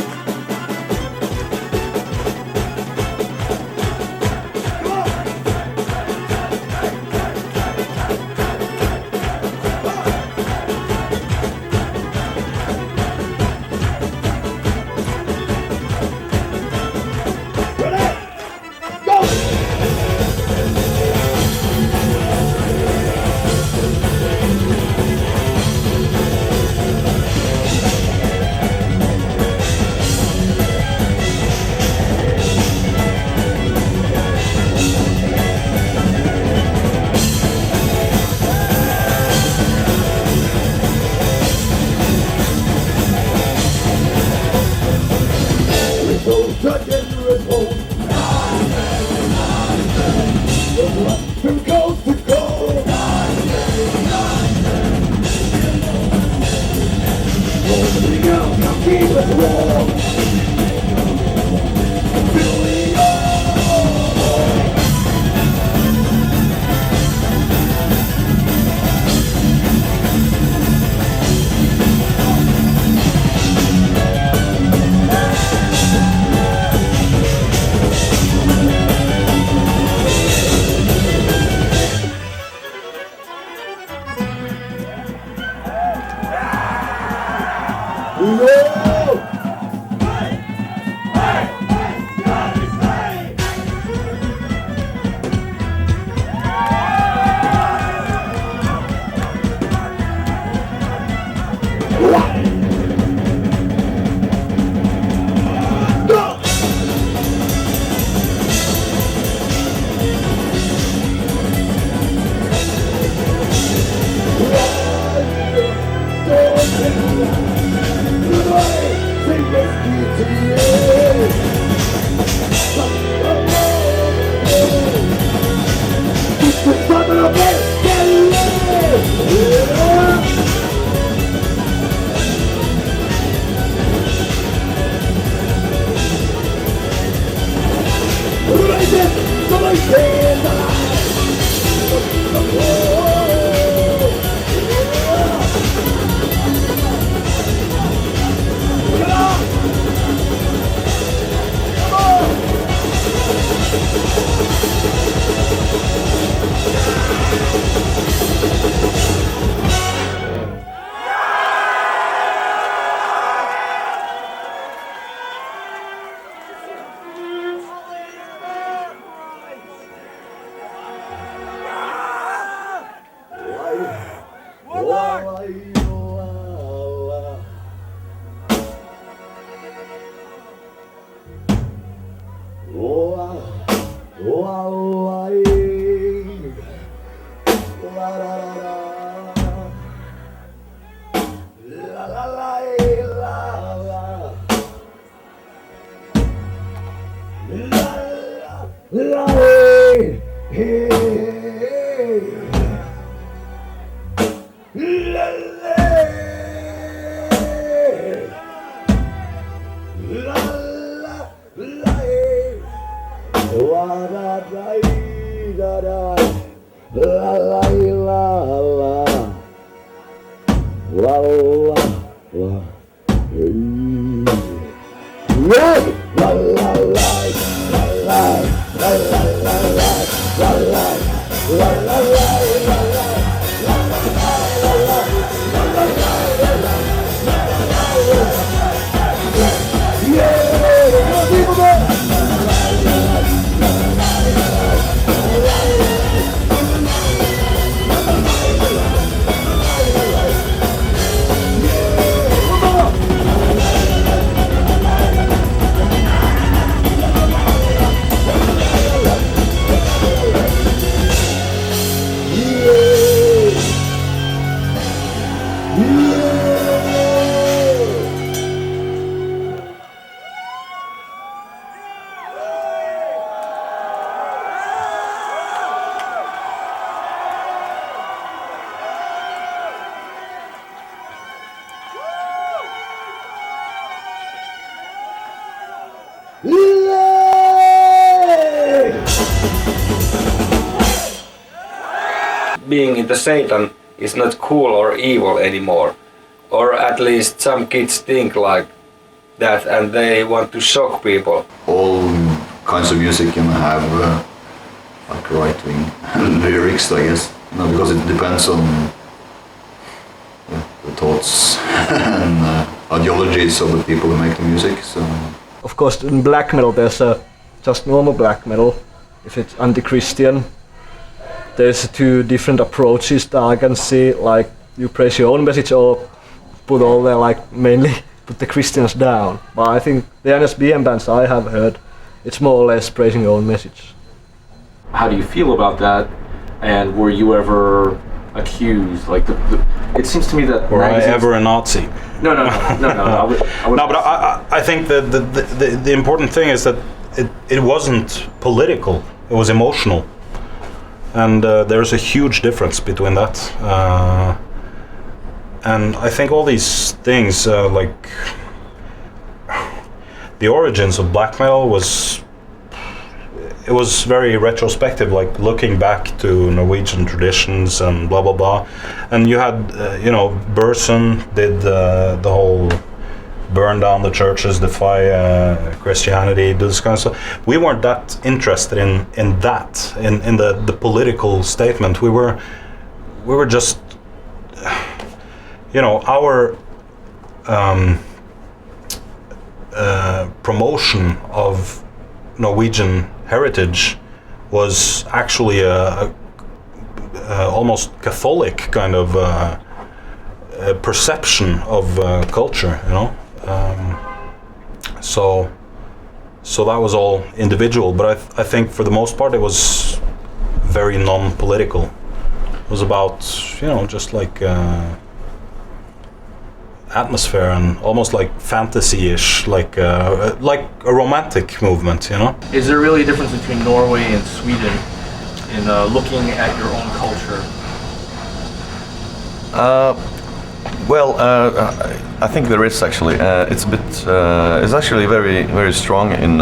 Being into Satan is not cool or evil anymore. Or at least some kids think like that and they want to shock people. All kinds of music can have like right-wing lyrics, I guess. No, because it depends on the thoughts and ideologies of the people who make the music. So. Of course, in black metal, there's just normal black metal. If it's anti-Christian, there's two different approaches that I can see. Like you praise your own message or put all the mainly put the Christians down. But I think the NSBM bands I have heard, it's more or less praising your own message. How do you feel about that? And were you ever accused? Like it seems to me that were I ever a Nazi? No. No, but I think that the important thing is that it wasn't political. It was emotional, and there's a huge difference between that. And I think all these things, like the origins of black metal, was very retrospective, like looking back to Norwegian traditions and blah blah blah. And you had, Burson did the whole burn down the churches, defy Christianity, do this kind of stuff. We weren't that interested in that, in the political statement. We were just, our promotion of Norwegian heritage was actually a almost Catholic kind of perception of culture, so that was all individual, but I think for the most part it was very non-political. It was about, just like atmosphere and almost like fantasy-ish, like a romantic movement, Is there really a difference between Norway and Sweden in looking at your own culture? Well, I think there is actually. It's a bit. It's actually very, very strong in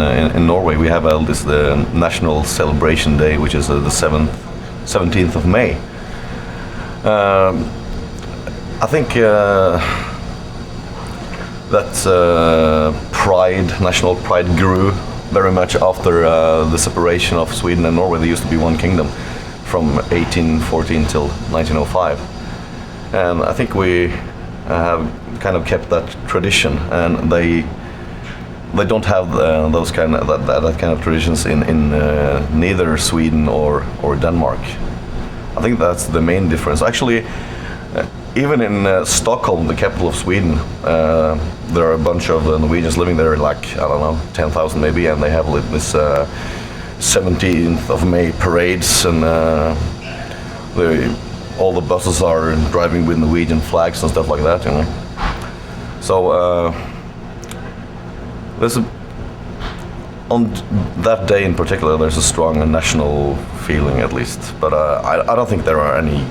Norway. We have this National Celebration Day, which is the 17th of May. I think that national pride grew very much after the separation of Sweden and Norway. They used to be one kingdom from 1814 till 1905. And I think we have kind of kept that tradition, and they don't have those kind of that kind of traditions in neither Sweden or Denmark. I think that's the main difference. Actually, even in Stockholm, the capital of Sweden, there are a bunch of Norwegians living there, like, I don't know, 10,000 maybe, and they have this 17th of May parades, and all the buses are driving with Norwegian flags and stuff like that, you know. So on that day in particular, there's a strong national feeling, at least. But I don't think there are any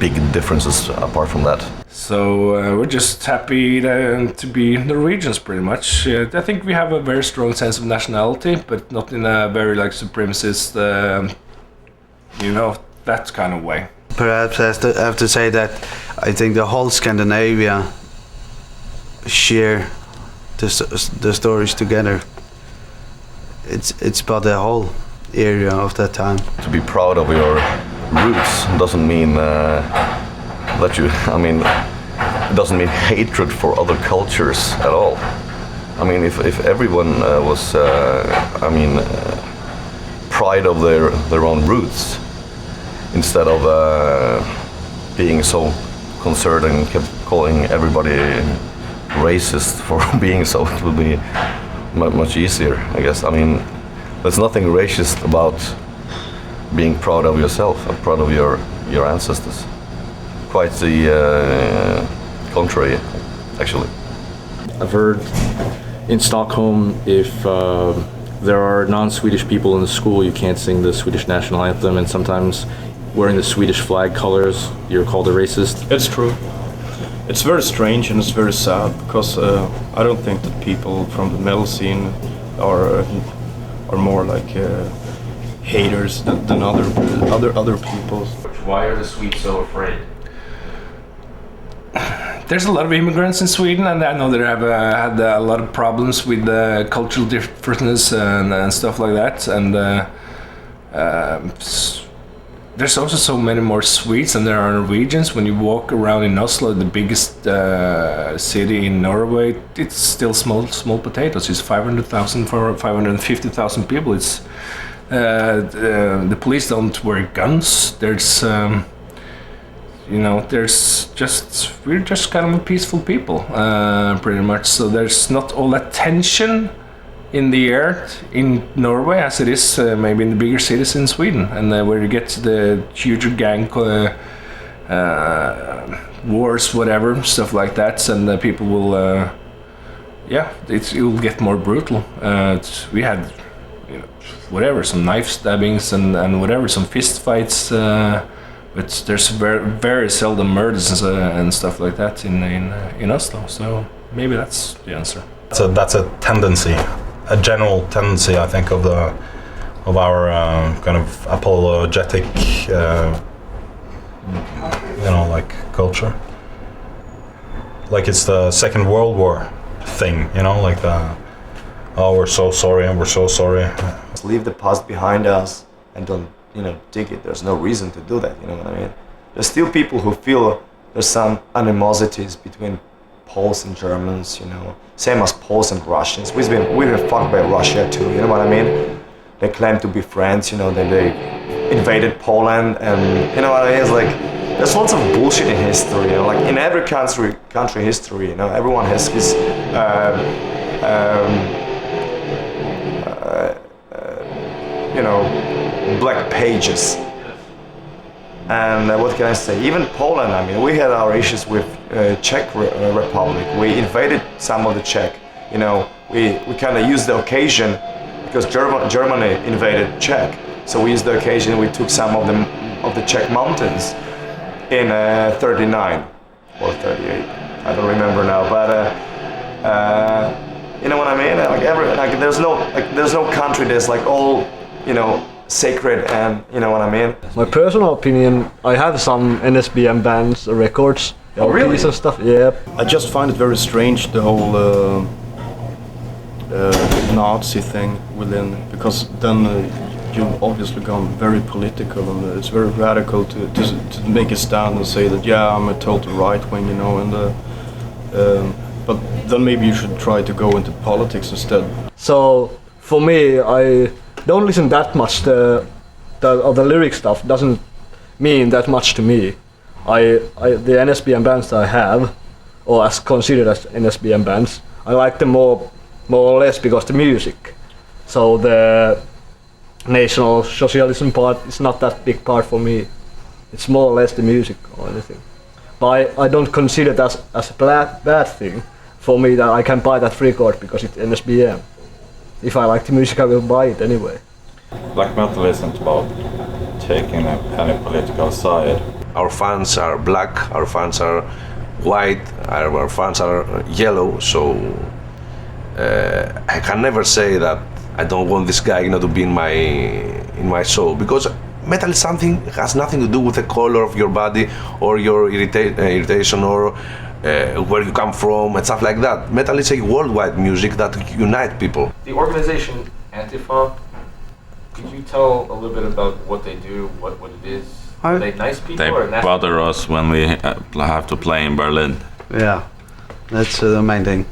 big differences apart from that. So we're just happy to be Norwegians, pretty much. I think we have a very strong sense of nationality, but not in a very like supremacist, that kind of way. Perhaps I have to say that I think the whole Scandinavia share the stories together. It's about the whole area of that time. To be proud of your roots doesn't mean that you. I mean, it doesn't mean hatred for other cultures at all. I mean, if everyone was, pride of their own roots, instead of being so concerned and kept calling everybody racist for being so, it would be much easier, I guess. I mean, there's nothing racist about being proud of yourself and proud of your ancestors. Quite the contrary, actually. I've heard in Stockholm, if there are non-Swedish people in the school, you can't sing the Swedish national anthem, and sometimes wearing the Swedish flag colors, you're called a racist. It's true. It's very strange and it's very sad, because I don't think that people from the metal scene are more like haters than other people. Why are the Swedes so afraid? There's a lot of immigrants in Sweden, and I know they have had a lot of problems with cultural differences and stuff like that. And there's also so many more Swedes than there are Norwegians. When you walk around in Oslo, the biggest city in Norway, it's still small potatoes. It's 500,000 for 550,000 people. It's the police don't wear guns. We're just kind of a peaceful people, pretty much. So there's not all that tension in the air in Norway as it is maybe in the bigger cities in Sweden, and where you get the huge gang wars, whatever, stuff like that, and people will, it will get more brutal. We had, some knife stabbings and whatever, some fist fights. But there's very seldom murders and stuff like that in Oslo. So maybe that's the answer. That's a tendency, a general tendency, I think, of our kind of apologetic, culture. Like it's the Second World War thing, like we're so sorry and we're so sorry. Let's leave the past behind us and don't dig it. There's no reason to do that, you know what I mean? There's still people who feel there's some animosities between Poles and Germans, same as Poles and Russians. We've been fucked by Russia too, you know what I mean? They claim to be friends, they invaded Poland, and you know what I mean? It's like, there's lots of bullshit in history, like in every country history, everyone has his black pages. And what can I say? Even Poland, we had our issues with Czech Republic. We invaded some of the Czech. We kind of used the occasion because Germany invaded Czech. So we used the occasion. We took some of the Czech mountains in '39. or 38. I don't remember now, but you know what I mean? Like there's no country that's like all, you know, sacred, and you know what I mean? My personal opinion, I have some NSBM bands, records, really? LPs and stuff. Yeah. I just find it very strange, the whole Nazi thing within, because then you've obviously gone very political, and it's very radical to make a stand and say that, yeah, I'm a total right wing, you know, and but then maybe you should try to go into politics instead. So for me, I don't listen that much. The lyric stuff doesn't mean that much to me. The NSBM bands that I have, or as considered as NSBM bands, I like them more or less because the music. So the National Socialism part is not that big part for me. It's more or less the music or anything. But I don't consider it as a bad thing for me that I can buy that record because it's NSBM. If I like the music, I will buy it anyway. Black metal isn't about taking any political side. Our fans are black, our fans are white, our fans are yellow, so I can never say that I don't want this guy, you know, to be in my show, because metal is something has nothing to do with the color of your body or your irritation or where you come from and stuff like that. Metal is a worldwide music that unites people. The organization Antifa, could you tell a little bit about what they do, what it is? Are they nice people They or nasty? bother us when we have to play in Berlin. Yeah, that's the main thing.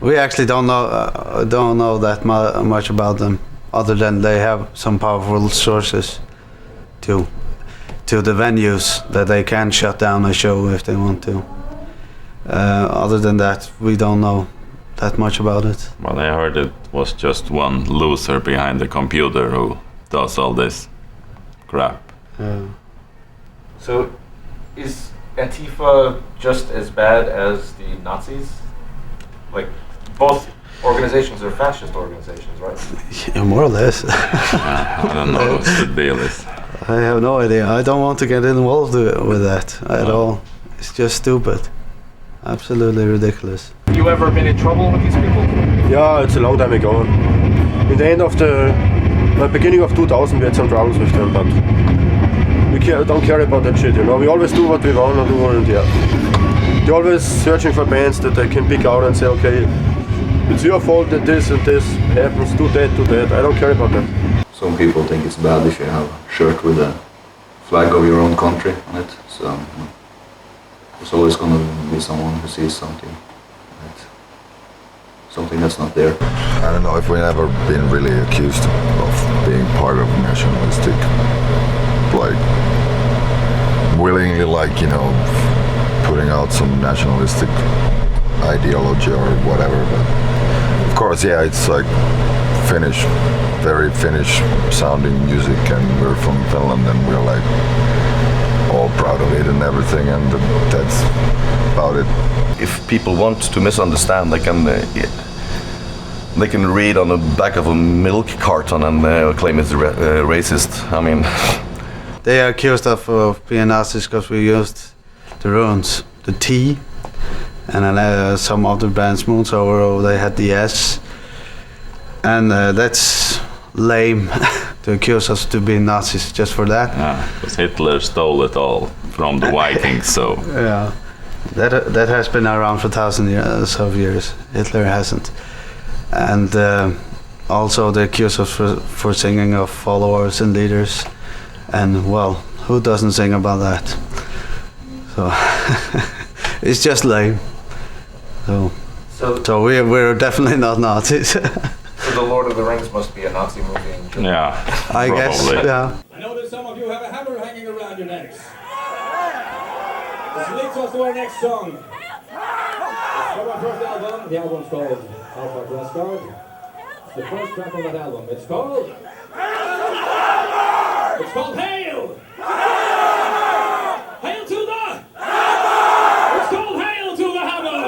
We actually don't know that much about them, other than they have some powerful sources to the venues that they can shut down a show if they want to. Other than that, we don't know that much about it. Well, I heard it was just one loser behind the computer who does all this crap. So, is Antifa just as bad as the Nazis? Like, both organizations are fascist organizations, right? Yeah, more or less. I don't know what the deal is. I have no idea. I don't want to get involved with that at all. It's just stupid. Absolutely ridiculous. You ever been in trouble with these people? Yeah, it's a long time ago. In the end of the beginning of 2000, we had some troubles with them, but we don't care about that shit, you know. We always do what we want to do, and yeah. They're always searching for bands that they can pick out and say, okay, it's your fault that this and this happens, do that. I don't care about that. Some people think it's bad if you have a shirt with a flag of your own country on it, so there's always going to be someone who sees something that's not there. I don't know if we've ever been really accused of being part of nationalistic, like willingly, like, you know, putting out some nationalistic ideology or whatever, but of course, yeah, it's like Finnish, very Finnish sounding music, and we're from Finland, and we're like all proud of it and everything, and that's about it. If people want to misunderstand, they can read on the back of a milk carton and claim it's racist. I mean, they are accused of being Nazis because we used the runes, the T, and then some other bands, Moonsower, they had the S, and that's lame to accuse us to be Nazis just for that. Yeah, because Hitler stole it all from the Vikings, so... Yeah, that has been around for thousands of years. Hitler hasn't. And also they accuse us for singing of followers and leaders, and well, who doesn't sing about that? So it's just lame. So we're definitely not Nazis. So the Lord of the Rings must be a Nazi movie in Germany. Yeah, I guess, yeah. I know that some of you have a hammer hanging around your necks. This leads us to our next song. It's from our first album. The album's called Alpha Dress Card. It's the first track on that album. It's called Hail! Hail to the Hammer! It's called Hail to the Hammer!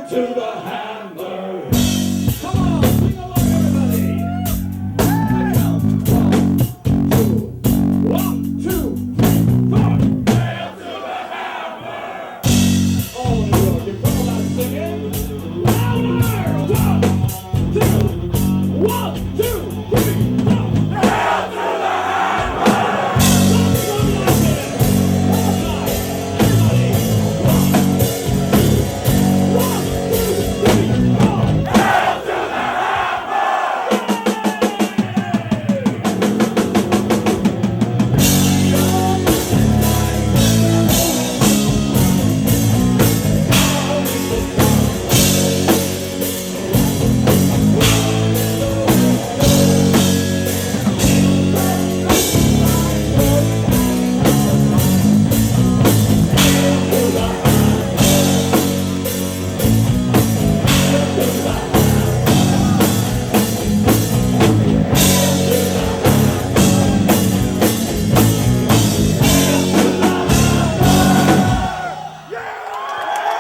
to the hammer. Come on, sing along everybody. Nail to the hammer. All in a row. You feel that singing? Louder. 1, 2, 1, 2, 3, 4. Nail to the hammer. Something like it. All night. Everybody.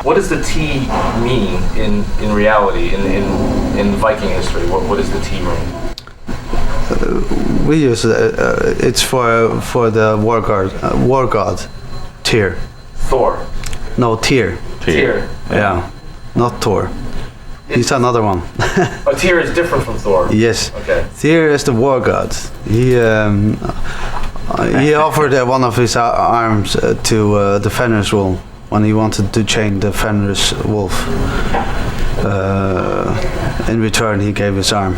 What does the T mean in reality, in Viking history? What does the T mean? We use it's for the war god, Tyr. Thor. No, Tyr. Tyr. Yeah, not Thor. He's another one. But Tyr is different from Thor. Yes. Okay. Tyr is the war god. He offered one of his arms to the Fenris wolf when he wanted to chain the Fenris wolf. In return, he gave his arm.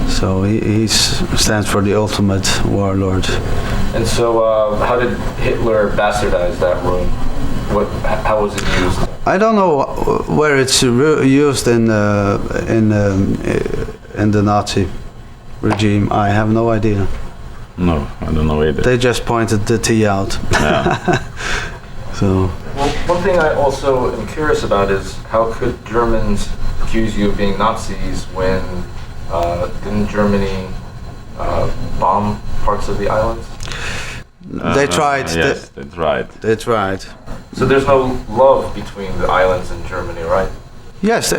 So he stands for the ultimate warlord. And so, how did Hitler bastardize that rune? How was it used? I don't know where it's used in the Nazi regime. I have no idea. No, I don't know either. They just pointed the T out. Yeah. So. Well, one thing I also am curious about is how could Germans accuse you of being Nazis when didn't Germany bomb parts of the islands? They tried. Yes, they tried. They tried. So there's no love between the islands and Germany, right? Yes,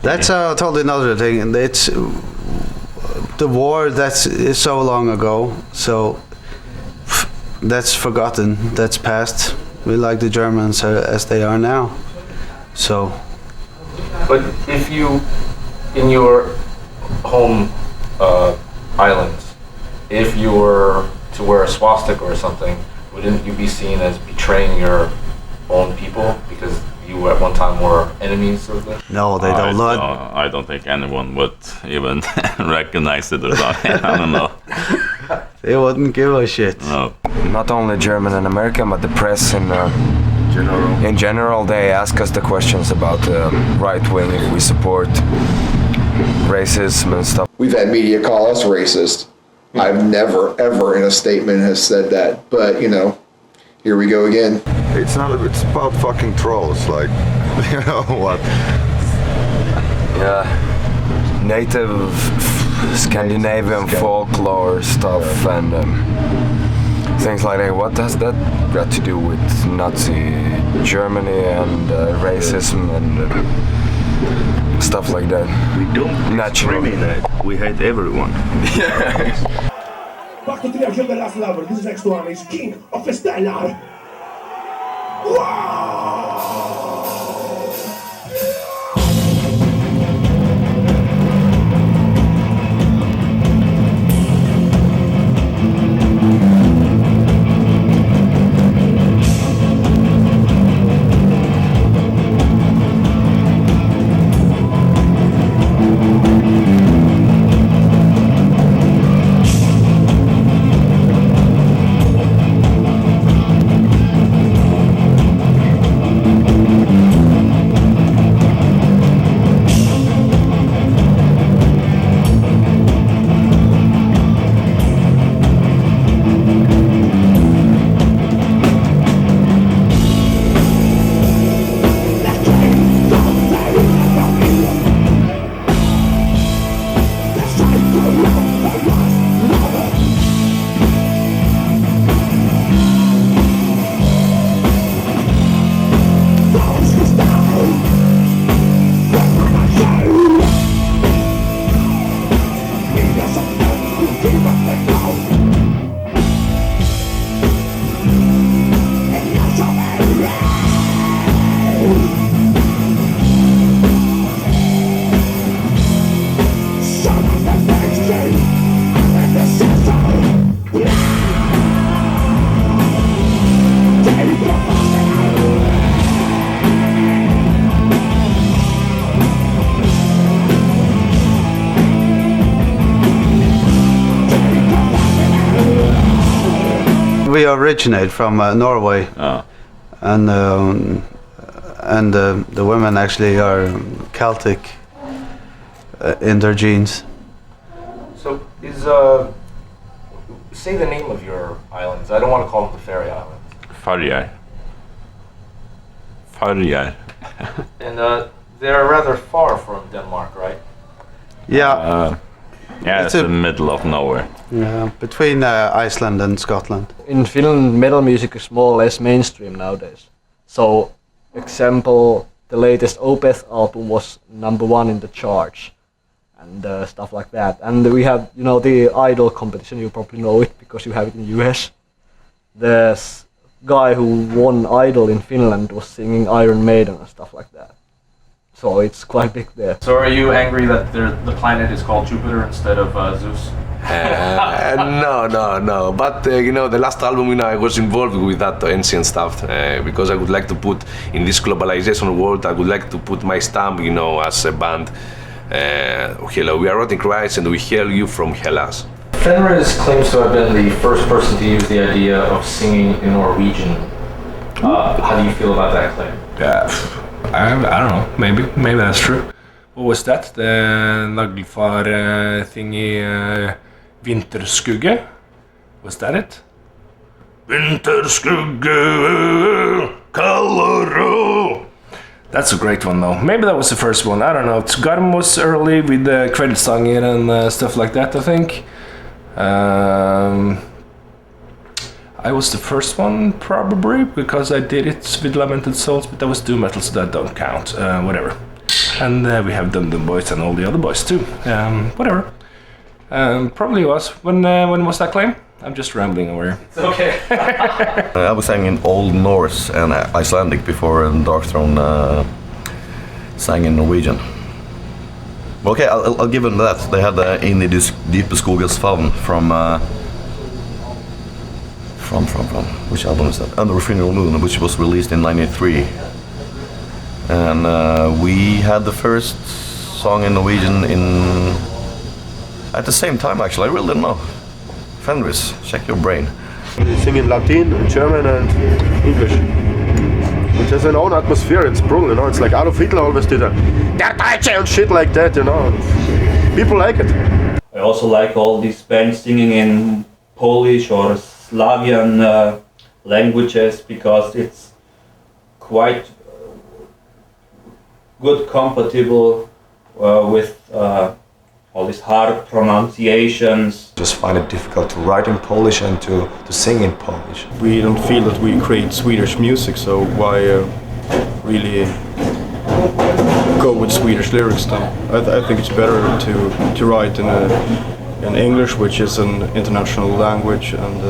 that's totally another thing. It's the war is so long ago, so that's forgotten. That's past. We like the Germans as they are now. So. But if you, in your home islands, if you were to wear a swastika or something, wouldn't you be seen as betraying your own people because you at one time were enemies of them? No, they don't. I don't think anyone would even recognize it or something. I don't know. They wouldn't give a shit. No. Not only German and American, but the press in general, they ask us the questions about the right wing, if we support racism and stuff. We've had media call us racist. I've never, ever in a statement has said that, but you know, here we go again. It's about fucking trolls, like, you know what? Yeah, native Scandinavian folklore stuff and things like that. What does that got to do with Nazi Germany and racism and stuff like that? We don't discriminate. We hate everyone. Back to 3 the last level. This next one is King of the Stellar. Wow! we originate from Norway, and the women actually are Celtic in their genes. So is say the name of your islands. I don't want to call them the Fairy Islands. Farjar. Farjar. And they're rather far from Denmark, right? Yeah. Yeah, it's in the middle of nowhere. Yeah, between Iceland and Scotland. In Finland, metal music is more or less mainstream nowadays. So, example, the latest Opeth album was #1 in the charts, and stuff like that. And we have, you know, the Idol competition. You probably know it because you have it in US. The guy who won Idol in Finland was singing Iron Maiden and stuff like that. So it's quite big there. So are you angry that the planet is called Jupiter instead of Zeus? No. But you know, the last album, you know, I was involved with that ancient stuff because I would like to put in this globalization world. I would like to put my stamp, you know, as a band. Hello, we are not in Christ, and we hail you from Hellas. Fenris claims to have been the first person to use the idea of singing in Norwegian. How do you feel about that claim? I don't know. Maybe that's true. What was that? The Naglfar thingy, Vinterskugge? Was that it? Vinterskugge, Kalaro. That's a great one though. Maybe that was the first one. I don't know. Garm was early with the credit song and stuff like that, I think. I was the first one probably because I did it with Lamented Souls, but that was doom metal, so that don't count. Whatever. And we have Dum Dum Boys and all the other boys too. Whatever. Probably was. When was that claim? I'm just rambling over. It's okay. I was sang in Old Norse and Icelandic before, and Darkthrone sang in Norwegian. Okay, I'll give them that. They had In i dype skogens favn from which album is that? Under a Funeral Moon, which was released in '93. And we had the first song in Norwegian at the same time, actually. I really didn't know. Fenris, check your brain. They sing in Latin, German and English. It has an own atmosphere, it's brutal, you know. It's like Adolf Hitler always did that. Der Deutsche and shit like that, you know. People like it. I also like all these bands singing in Polish or Slavian languages because it's quite good compatible with all these hard pronunciations. Just find it difficult to write in Polish and to sing in Polish. We don't feel that we create Swedish music, so why really go with Swedish lyrics then? I think it's better to write in English, which is an international language, and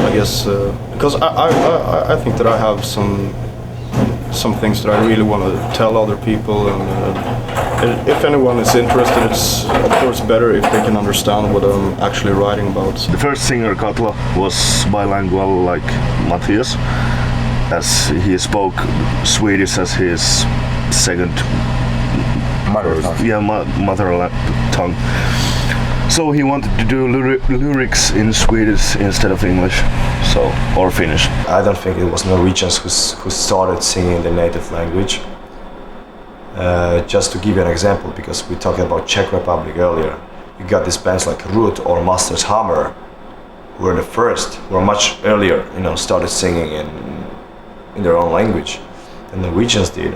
I guess because I think that I have some things that I really want to tell other people, and if anyone is interested, it's of course better if they can understand what I'm actually writing about. The first singer, Katla, was bilingual like Matthias, as he spoke Swedish as his second mother tongue. So he wanted to do lyrics in Swedish instead of English, or Finnish. I don't think it was Norwegians who started singing the native language. Just to give you an example, because we talked about Czech Republic earlier, you got these bands like Root or Masters Hammer, who were the first, who were much earlier, started singing in their own language than Norwegians did.